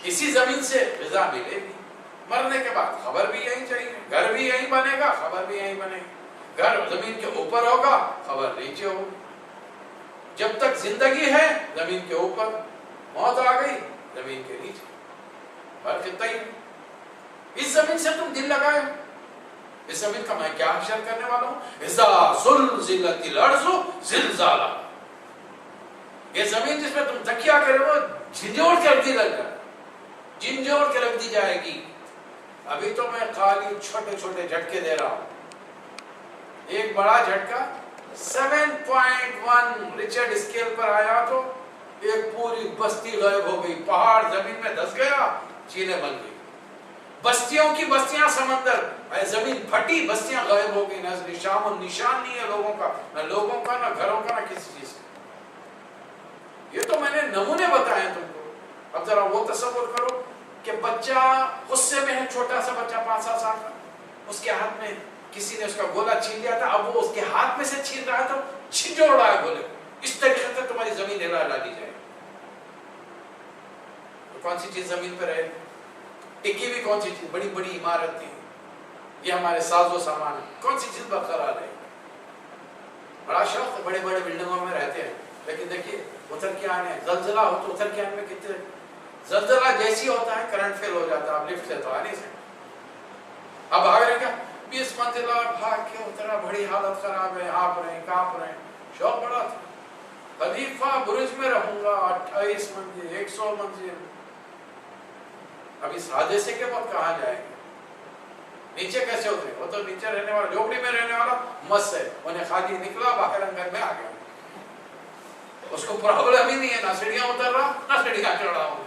اسی زمین سے غذا ملے گی, مرنے کے بعد خبر بھی یہی چاہیے, گھر بھی یہی بنے گا, خبر بھی یہی بنے گی. گھر زمین کے اوپر ہوگا, خبر نیچے ہوگی. جب تک زندگی ہے زمین کے اوپر, موت آ گئی زمین کے نیچے, فرق اتنا ہی. اس زمین سے تم دل لگائے, اس زمین کا میں کیا حشر کرنے والا ہوں. اذا زلزلت الارض زلزالہ, یہ زمین جس پہ تم تکیہ کرے وہ جھنجھوڑ کے رکھ دی لگ جائے, جھنجھوڑ کے رکھ دی جائے گی. ابھی تو میں خالی چھوٹے چھوٹے جھٹکے دے رہا ہوں. ایک بڑا جھٹکا 7.1 ریچارڈ اسکیل پر آیا تو ایک پوری بستی غائب ہو گئی, پہاڑ زمین میں دھس گیا, چیلیں بن گئی, بستیوں کی بستیاں سمندر, زمین پھٹی, بستیاں غائب ہو گئی, نہ نشان و نشان نہیں ہے لوگوں کا, نہ لوگوں کا, نہ گھروں کا, نہ کسی چیز کا. یہ تو میں نے نمونے بتائے تم کو. اب ذرا وہ تصور کرو کہ بچہ غصے میں ہے, چھوٹا سا بچہ 5-7 سال کا, اس کے ہاتھ میں کسی نے اس کا گولا چھین لیا تھا, اب وہ اس کے ہاتھ میں سے چھین رہا تھا, چھنجوڑ رہا ہے گولے. اس طریقے سے تمہاری زمین ہلا دی جائے, تو کون سی چیز زمین پر رہے, ٹکی بھی کون سی چیز, بڑی بڑی عمارت تھی, یہ ہمارے ساز و سامان, کون سی چیز برقرار رہے. بڑا شوق, بڑے بڑے بلڈنگوں میں رہتے ہیں, لیکن دیکھیے اتر کے آنے, زلزلہ ہو تو اتر کے آنے میں کتنے, زلزلہ جیسی ہوتا ہے کرنٹ فیل ہو جاتا ہے, اب لفٹ سے تو آ نہیں سکتے. اب بھاگ رہے کیا, 20 منزلہ بھاگ کے اترا, بڑی حالت خراب ہے, آپ رہے کانپ رہے. شوق بڑا تھا, خلیفہ برج میں رہوں گا, 28 منزل, 100 منزل. اب اس حادثے کے بعد کہاں جائیں گے, نیچے کیسے اترے. وہ تو نیچے رہنے والا, جھوپڑی میں رہنے والا مست ہے, انہیں خالی نکلا, باہر انگن میں آ گیا, اس کو پرابلم ہی نہیں ہے, نہ سیڑھیاں اتر رہا, نہ سیڑھیاں چڑھ رہا ہوں.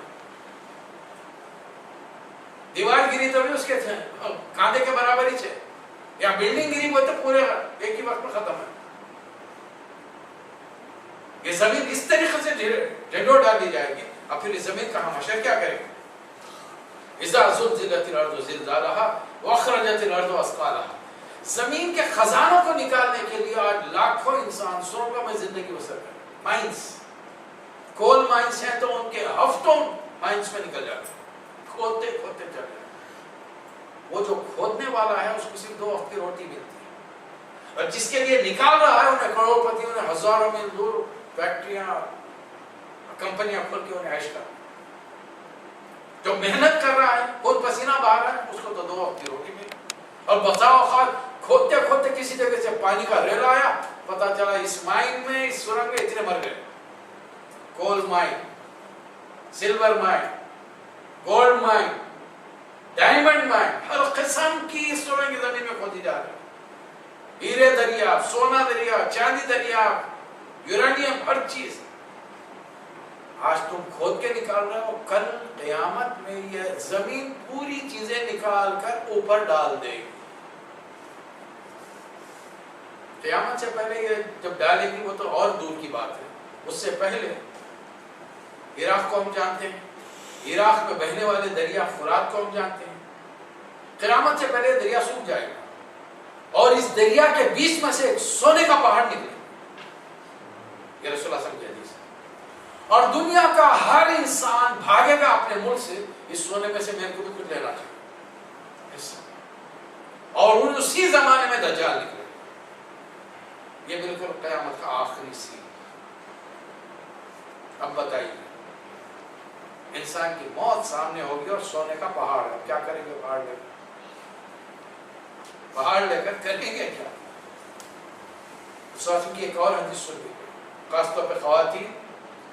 دیوار گری تو بھی اس کے کاندھے کے برابر ہی ہے, یا بلڈنگ گری وہ تو پورے ایک ہی وقت میں ختم ہے. یہ زمین اس طریقے سے جھنجھوڑ ڈال دی جائے گی. اب پھر اس زمین کا ہم حشر کیا کریں گے. اذا زلزلت الارض زلزالها واخرجت الارض اثقالها, زمین کے خزانوں کو نکالنے کے لیے آج لاکھوں انسان سرنگوں میں زندگی بسر کرتے ہیں. مائنس, کول مائنس ہیں تو ان کے ہفتوں مائنس میں نکل جاتے ہیں, کھودتے کھودتے چل رہے ہیں. وہ جو کھودنے والا ہے اس کو صرف 2 وقت کی روٹی ملتی ہے, اور جس کے لیے نکال رہا ہے انہیں کروڑ پتی, انہیں ہزاروں میل دور فیکٹریاں کمپنیاں کھول کے انہیں عیش کرنا. جو محنت کر رہا ہے, خود پسینہ بہا رہا ہے, اس کو تو 2 وقت کی روٹی ملی. اور بسا اوقات کھودتے کھودتے کسی جگہ سے پانی کا ریل آیا, پتا چلا اس مائن میں, اس سرنگ میں اتنے مر گئے. Coal mine, silver mine, gold mine, diamond mine, ہر قسم کی سرنگ زمین میں کھودی جا رہی ہے. ہیرے دریافت, سونا دریافت, چاندی دریافت, یورانیم, ہر چیز. آج تم کھود کے نکال رہے ہو, کل قیامت میں یہ زمین پوری چیزیں نکال کر اوپر ڈال دے گی. قیامت سے پہلے یہ جب ڈالے گی وہ تو اور دور کی بات ہے. اس سے پہلے عراق کو ہم جانتے ہیں, عراق میں بہنے والے دریا فرات کو ہم جانتے ہیں. قیامت سے پہلے دریا سوکھ جائے گا, اور اس دریا کے بیچ میں سے ایک سونے کا پہاڑ نکلے. یہ رسول اللہ صلی اللہ علیہ وسلم کی حدیث ہے. اور دنیا کا ہر انسان بھاگے گا اپنے ملک سے, اس سونے میں سے میرے کو بھی کچھ لینا چاہیے. اور اسی زمانے میں دجال نکلے. یہ بالکل قیامت کا آخری سین. اب بتائیے, انسان کی موت سامنے ہوگی اور سونے کا پہاڑ ہے, کیا کریں گے پہاڑ لے. پہاڑ لے کر کریں گے کیا؟ رسول کی ایک اور حدیث سنی، خاص طور پہ خواتین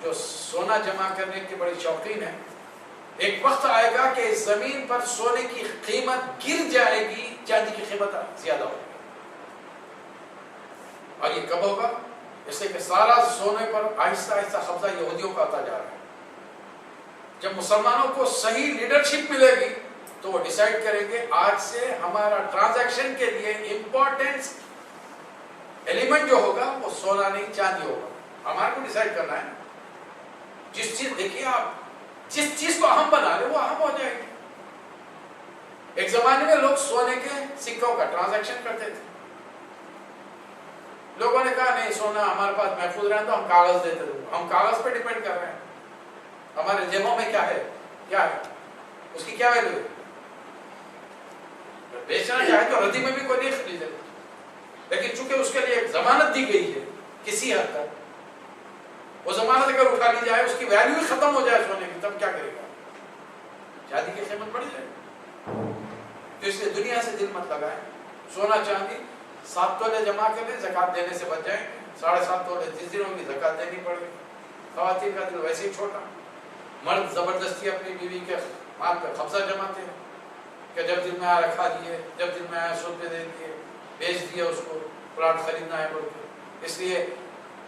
جو سونا جمع کرنے کی بڑی شوقین ہیں، ایک وقت آئے گا کہ اس زمین پر سونے کی قیمت گر جائے گی، چاندی کی قیمت زیادہ ہوگی. اور یہ کب ہوگا؟ اس لیے کہ سارا سونے پر آہستہ آہستہ قبضہ یہودیوں کا آتا جا رہا ہے. جب مسلمانوں کو صحیح لیڈرشپ ملے گی تو وہ ڈیسائیڈ کریں گے آج سے ہمارا ٹرانزیکشن کے لیے امپورٹنس ایلیمنٹ جو ہوگا وہ سونا نہیں چاندی ہوگا. ہمارے کو ڈیسائیڈ کرنا ہے. جس چیز دیکھیے آپ جس چیز کو اہم بنا لے وہ اہم ہو جائے گی. ایک زمانے میں لوگ سونے کے سکوں کا ٹرانزیکشن کرتے تھے. لوگوں نے کہا نہیں سونا ہمارے پاس محفوظ رہتا ہم کاغذ دیتے تھے. ہم کاغذ پہ ڈیپینڈ کر رہے ہیں. ہمارے جیبوں میں کیا ہے اس کی کیا ویلیو ہے؟ بیچنا چاہے تو ردی میں بھی کوئی نہیں خریدے، لیکن چونکہ اس کے لیے ایک ضمانت دی گئی ہے کسی حد تک، وہ ضمانت اگر اٹھا لی جائے اس کی ویلیو ہی ختم ہو جائے سونے کی، تب کیا کرے گا؟ چاندی کی قیمت بڑھ جائے گی. تو اس لیے دنیا سے دل مت لگائیں. سونا چاندی 7 تولے جمع کر لیں، زکات دینے سے بچ جائیں گے. 7.5 تولے 30 دنوں کی زکات دینی پڑے گی. خواتین کا دل ویسے ہی چھوٹا. مرد زبردستی اپنی بیوی کے مال پہ قبضہ جماتے ہیں کہ جب دل میں آیا رکھا دیے، جب دل میں آیا سود پہ دے دیے، بیچ دیے اس کو، پلاٹ خریدنا ہے بول کے. اس لیے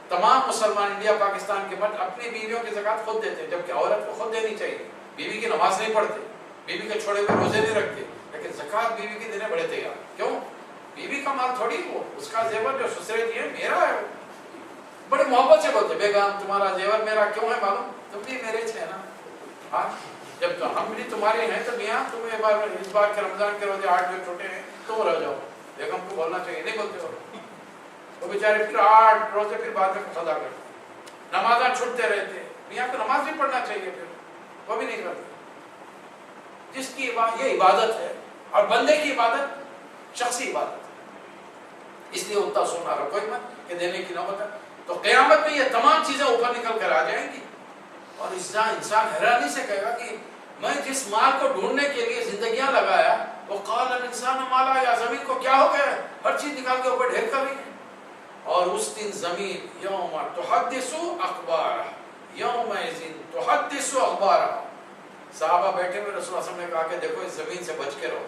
تمام مسلمان انڈیا پاکستان کے مرد اپنی بیویوں کی زکات خود دیتے ہیں، جبکہ عورت کو خود دینی چاہیے. بیوی کی نماز نہیں پڑھتے، بیوی کے چھوڑے ہوئے روزے نہیں رکھتے، لیکن زکات بیوی کی دینے بڑے تیار. کیوں؟ بیوی کا مال تھوڑی، وہ اس کا زیور جو سسرے دیے میرا ہے. بڑے محبت سے بولتے بیگم تمہارا زیور میرا کیوں ہے معلوم؟ تم بھی میرے تھے نا. ہاں جب تو ہم بھی تمہارے ہیں تو میاں تم اس بار کے رمضان کے روزے 8 جو چھوٹے ہیں تم رہ جاؤ. بیگم کو بولنا چاہیے، نہیں بولتے ہو. وہ بیچارے پھر 8 روزے پھر بعد میں قضا کرتے، نمازاں چھوٹتے رہتے. میاں کو نماز بھی پڑھنا چاہیے، پھر وہ بھی نہیں کرتے. جس کی یہ عبادت ہے، اور بندے کی عبادت شخصی عبادت ہے. اس لیے اتنا سونا رکھو ہی مت کہ دینے کی نوبت ہے. تو قیامت میں یہ تمام چیزیں اوپر نکل کر آ جائیں گی، اور انسان حیرانی سے کہے گا کہ میں جس مال کو ڈھونڈنے کے لیے زندگیاں لگایا، وہ قال الانسان مالا، یا زمین کو کیا ہو گیا، ہر چیز نکال کے اوپر ڈھیر کر رہی ہے. اور اس دن زمین یوم تحدث اخبارہ، یومئذ تحدث اخبارہ. صحابہ بیٹھے ہوئے، رسول اللہ صلی اللہ علیہ وسلم نے کہا کہ دیکھو اس زمین سے بچ کے رہو.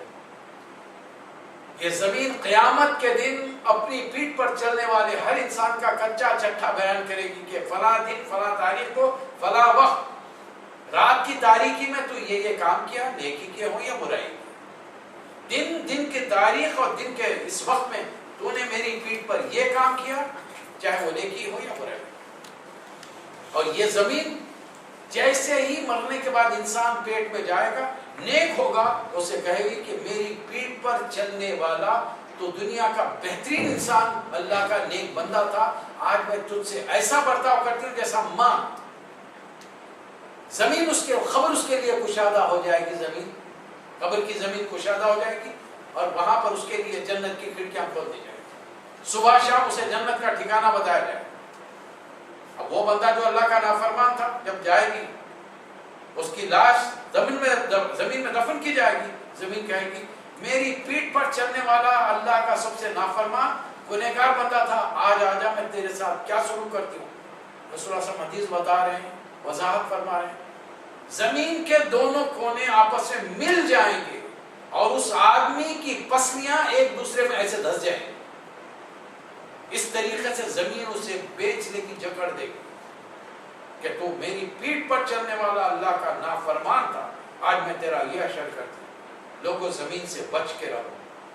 یہ زمین قیامت کے دن اپنی پیٹھ پر چلنے والے ہر انسان کا کچا چٹھا بیان کرے گی کہ فلاں دن فلاں تاریخ کو فلاں وقت رات کی تاریکی میں تو یہ کام کیا، نیکی کے ہو یا برائی. دن کی تاریخ اور دن کے اس وقت میں تو نے میری پیٹھ پر یہ کام کیا، چاہے وہ نیکی ہو یا برائی. اور یہ زمین جیسے ہی مرنے کے بعد انسان پیٹ میں جائے گا، نیک ہوگا، اسے کہے گی کہ میری پیٹھ پر چلنے والا تو دنیا کا بہترین انسان، اللہ کا نیک بندہ تھا. آج میں تجھ سے ایسا برتاؤ کرتی ہوں جیسا ماں. زمین قبر اس کے لیے کشادہ ہو جائے گی. زمین قبر کی زمین کشادہ ہو جائے گی، اور وہاں پر اس کے لیے جنت کی کھڑکیاں کھول دی جائیں گی. صبح شام اسے جنت کا ٹھکانہ بتایا جائے. اب وہ بندہ جو اللہ کا نافرمان تھا، جب جائے گی اس کی لاش زمین میں دفن کی جائے گی، زمین کہے گی میری پیٹھ پر چلنے والا اللہ کا سب سے نافرمان گنہگار بندہ تھا، آج آجا میں تیرے ساتھ کیا سلوک کرتی ہوں. رسول اللہ صلی اللہ علیہ وسلم حدیث بتا رہے ہیں، وضاحت فرما رہے ہیں. زمین کے دونوں کونے آپس میں مل جائیں گے، اور اس آدمی کی پسلیاں ایک دوسرے میں ایسے دھس جائیں گے. اس طریقے سے زمین اسے بیچنے کی جکڑ دے گی کہ تو میری پیٹھ پر چلنے والا اللہ کا نافرمان تھا، آج میں تیرا یہ اشر کرتی ہوں. لوگوں زمین سے بچ کے رہو.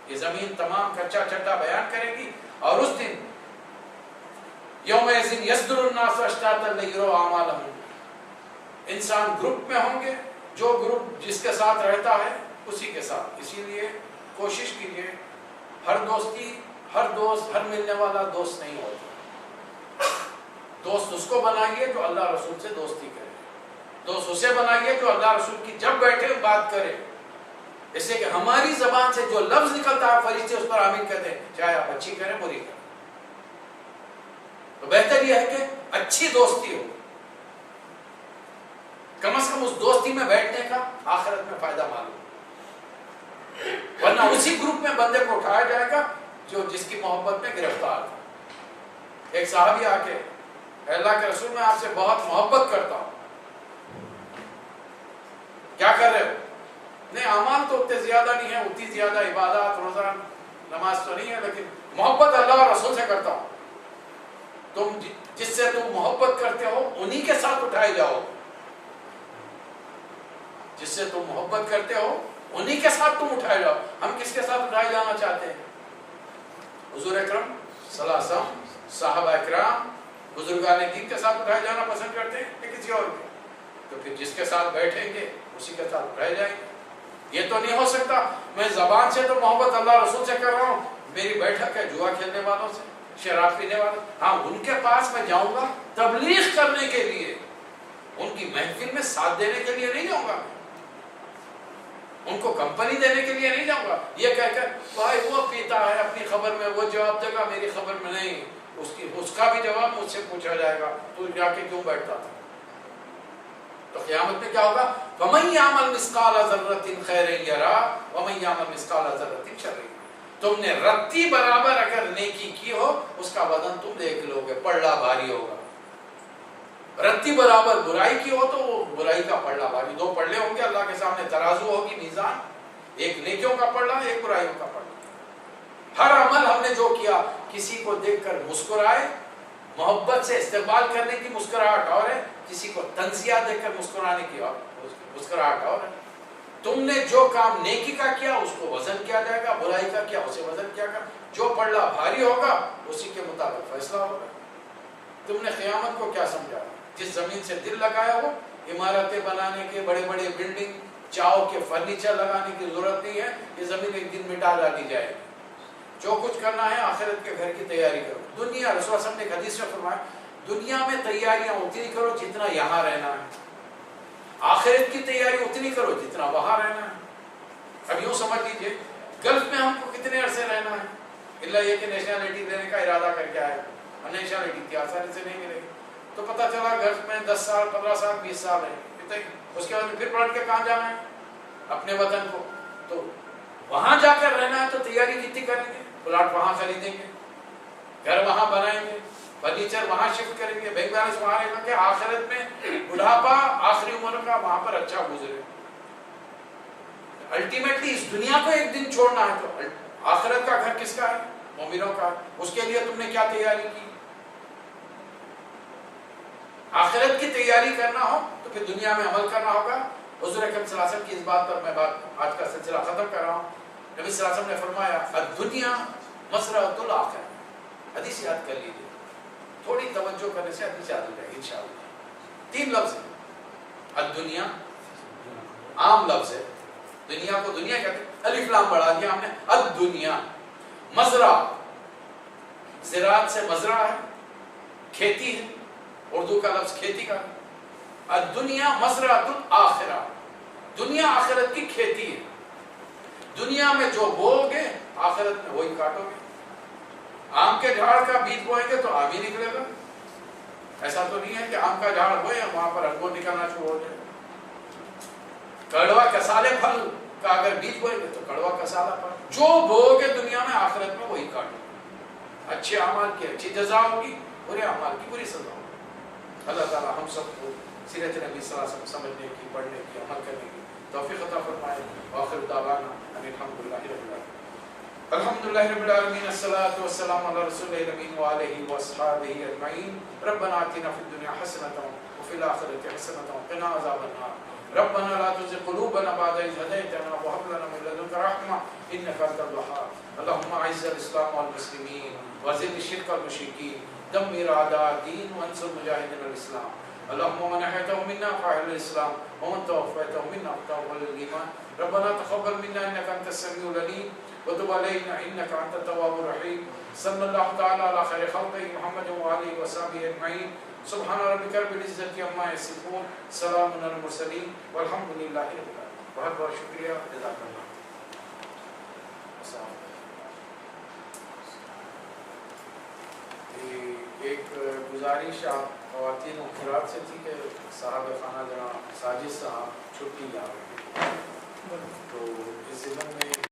یہ زمین تمام کچا چٹا بیان کرے گی. اور اس دن یومئذ یصدر الناس اشتاتا لیروا اعمالهم، انسان گروپ میں ہوں گے، جو گروپ جس کے ساتھ رہتا ہے اسی کے ساتھ. اسی لیے کوشش کیجیے، ہر دوست ہر ملنے والا دوست نہیں ہوتا. دوست اس کو بنائیے جو اللہ رسول سے دوستی کرے. دوست اسے بنائیے جو اللہ رسول کی جب بیٹھے بات کرے. اس لیے کہ ہماری زبان سے جو لفظ نکلتا ہے فرشتے اس پر آمین کہتے ہیں، چاہے آپ اچھی کریں بری کریں. تو بہتر یہ ہے کہ اچھی دوستی ہو، کم از کم اس دوستی میں بیٹھنے کا آخرت میں فائدہ معلوم. ورنہ اسی گروپ میں بندے کو اٹھایا جائے گا جو جس کی محبت میں گرفتار تھا. ایک صحابی آ کے اللہ کے رسول میں آپ سے بہت محبت کرتا ہوں. کیا کر رہے ہو؟ نہیں اعمال تو اتنے زیادہ نہیں ہے، اتنی زیادہ عبادات روزہ نماز تو نہیں ہے، لیکن محبت اللہ اور رسول سے کرتا ہوں. تم جس سے تم محبت کرتے ہو انہی کے ساتھ اٹھائے جاؤ. جس سے تم محبت کرتے ہو انہی کے ساتھ تم اٹھائے جاؤ. ہم کس کے ساتھ اٹھائے جانا چاہتے ہیں؟ حضور اکرم صلی اللہ علیہ وسلم، صحابہ اکرام، بزرگان دین کے ساتھ اٹھائے جانا پسند کرتے ہیں یا کسی اور کے؟ تو پھر جس کے ساتھ بیٹھیں گے اسی کے ساتھ اٹھائے جائیں گے. یہ تو نہیں ہو سکتا میں زبان سے تو محبت اللہ رسول سے کر رہا ہوں، میری بیٹھک ہے جوا کھیلنے والوں سے، شراب پینے والوں. ہاں ان کے پاس میں جاؤں گا تبلیغ کرنے کے لیے، ان کی محفل میں ساتھ دینے کے لیے نہیں جاؤں گا، ان کو کمپنی دینے کے لیے نہیں جاؤں گا. یہ کہہ کر بھائی وہ پیتا ہے اپنی خبر میں وہ جواب دے گا، میری خبر میں نہیں. اس کا بھی جواب مجھ سے پوچھا جائے گا تو جا کے کیوں بیٹھتا تھا. تو قیامت میں کیا ہوگا؟ وَمَن يَعْمَلْ مِثْقَالَ ذَرَّةٍ خَيْرًا يَرَهُ وَمَن يَعْمَلْ مِثْقَالَ ذَرَّةٍ شَرًّا يَرَهُ. تم نے رتی برابر اگر نیکی کی ہو اس کا وزن تم دیکھ لو گے، پلڑا بھاری ہوگا. رتی برابر برائی کی ہو تو وہ برائی کا پلڑا بھاری. دو پلڑے ہوں گے اللہ کے سامنے، ترازو ہوگی، میزان، ایک نیکیوں کا پلڑا ایک برائیوں کا پلڑا. ہر عمل ہم نے جو کیا کسی کو دیکھ کر مسکرائے، محبت سے استقبال کرنے کی مسکراہٹ اور ہے، کسی کو تنزیہ دیکھ کر مسکرانے کی اور مسکراہٹ اور ہے. تم نے جو کام نیکی کا کیا اس کو وزن کیا جائے گا، برائی کا کیا اسے وزن کیا گا. جو پلڑا بھاری ہوگا اسی کے مطابق فیصلہ ہوگا. تم نے قیامت کو کیا سمجھا؟ جس زمین سے دل لگایا ہو، عمارتیں بنانے کے، بڑے بڑے بلڈنگ چاؤ کے فرنیچر لگانے کی ضرورت نہیں ہے. یہ زمین ایک دن مٹا ڈالی جائے گی. جو کچھ کرنا ہے آخرت کے گھر کی تیاری کرو. دنیا، رسول اللہ صلی اللہ علیہ وسلم نے ایک حدیث میں فرمایا دنیا میں تیاریاں اتنی کرو جتنا یہاں رہنا ہے، آخرت کی تیاری اتنی کرو جتنا وہاں رہنا ہے. اب یوں سمجھ لیجئے گلف میں ہم کو کتنے عرصے رہنا ہے، اللہ یہ کہ نیشنلٹی دینے کا ارادہ کر کے آئے. نیشنلٹی اتنی آسانی سے نہیں ملے گی. تو پتہ چلا گلف میں 10 سال 15 سال 20 سال رہیں، اس کے بعد پھر پلٹ کے کہاں جانا ہے؟ اپنے وطن کو. تو وہاں جا کر رہنا ہے تو تیاری کتنی کریں گے؟ پلاٹ وہاں خریدیں گے، گھر وہاں بنائیں گے، فرنیچر وہاں شفٹ کریں گے، بینک بیلنس وہاں رہے گا کہ آخرت میں بڑھاپا آخری عمر کا وہاں پر اچھا گزرے. الٹیمیٹلی اس دنیا کو ایک دن چھوڑنا ہے تو آخرت کا گھر کس کا ہے؟ مومنوں کا. اس کے لیے تم نے کیا تیاری کی؟ آخرت کی تیاری کرنا ہو تو پھر دنیا میں عمل کرنا ہوگا. حضور اکرم صلی اللہ علیہ وسلم کی اس بات پر میں آج کا سلسلہ ختم کر رہا ہوں. نبی صلی اللہ علیہ وسلم نے فرمایا الدنیا مزرعۃ الآخرہ. حدیث یاد کر لیجیے، تھوڑی توجہ کرنے سے حدیث یاد ہو جائے گی انشاءاللہ. 3 لفظ ہیں. الدنیا عام لفظ ہے، دنیا کو دنیا کہتے ہیں، الف لام بڑھا دیا ہم نے. الدنیا مزرع، زراعت سے مزرع ہے، کھیتی ہے، اردو کا لفظ کھیتی کا. الدنیا مزرعۃ الآخرہ، دنیا آخرت کی کھیتی ہے. دنیا میں جو بو گے آخرت میں وہی کاٹو گے. آم کے جھاڑ کا بیج بوئیں گے تو آم ہی نکلے گا. ایسا تو نہیں ہے کہ آم کا جھاڑ بوئے وہاں پر انگور نکلنا شروع ہو جائے. کڑوا کسالے پھل کا اگر بیج بوئیں گے تو کڑوا کسالہ پھل. جو بو گے دنیا میں آخرت میں وہی کاٹو. اچھے اعمال کی اچھی جزا ہوگی، برے اعمال کی بری سزا ہوگی. اللہ تعالی ہم سب کو سیرت نبی صلی اللہ علیہ وسلم سمجھنے کی، پڑھنے کی، عمل کرنے کی توفیق عطا فرمائے. وآخر دعوانا ان الحمدللہ رب العالمین. الحمدللہ رب العالمین، الصلاۃ والسلام علی رسول الامین وآلہ واصحابہ اجمعین. ربنا آتنا فی الدنیا حسنۃ وفی الآخرۃ حسنۃ وقنا عذاب النار. ربنا لا تزغ قلوبنا بعد إذ هديتنا وهب لنا من لدنك رحمة إنك أنت الوهاب. اللهم أعز الإسلام والمسلمين وأذل الشرك والمشركين، دمر أعداء الدين وانصر مجاهدين الإسلام. اللهم من أحييته منا فأحيه الإسلام ومن توفيته منا فتوفه الإيمان. ربنا تقبل منا إنك أنت السميع العليم وتب علينا إنك أنت التواب الرحيم. صلى الله تعالى على خير خلقه محمد وآله وصحبه أجمعين. سبحان ربك رب العزة عما يصفون، سلام على المرسلين والحمد لله رب العالمين. بہت بہت شکریہ، جزاک اللہ. ایک گزارش آپ خواتین و حضرات سے تھی کہ صاحب خانہ جناب ساجد صاحب چھٹی جا رہے ہیں، تو اس ضمن میں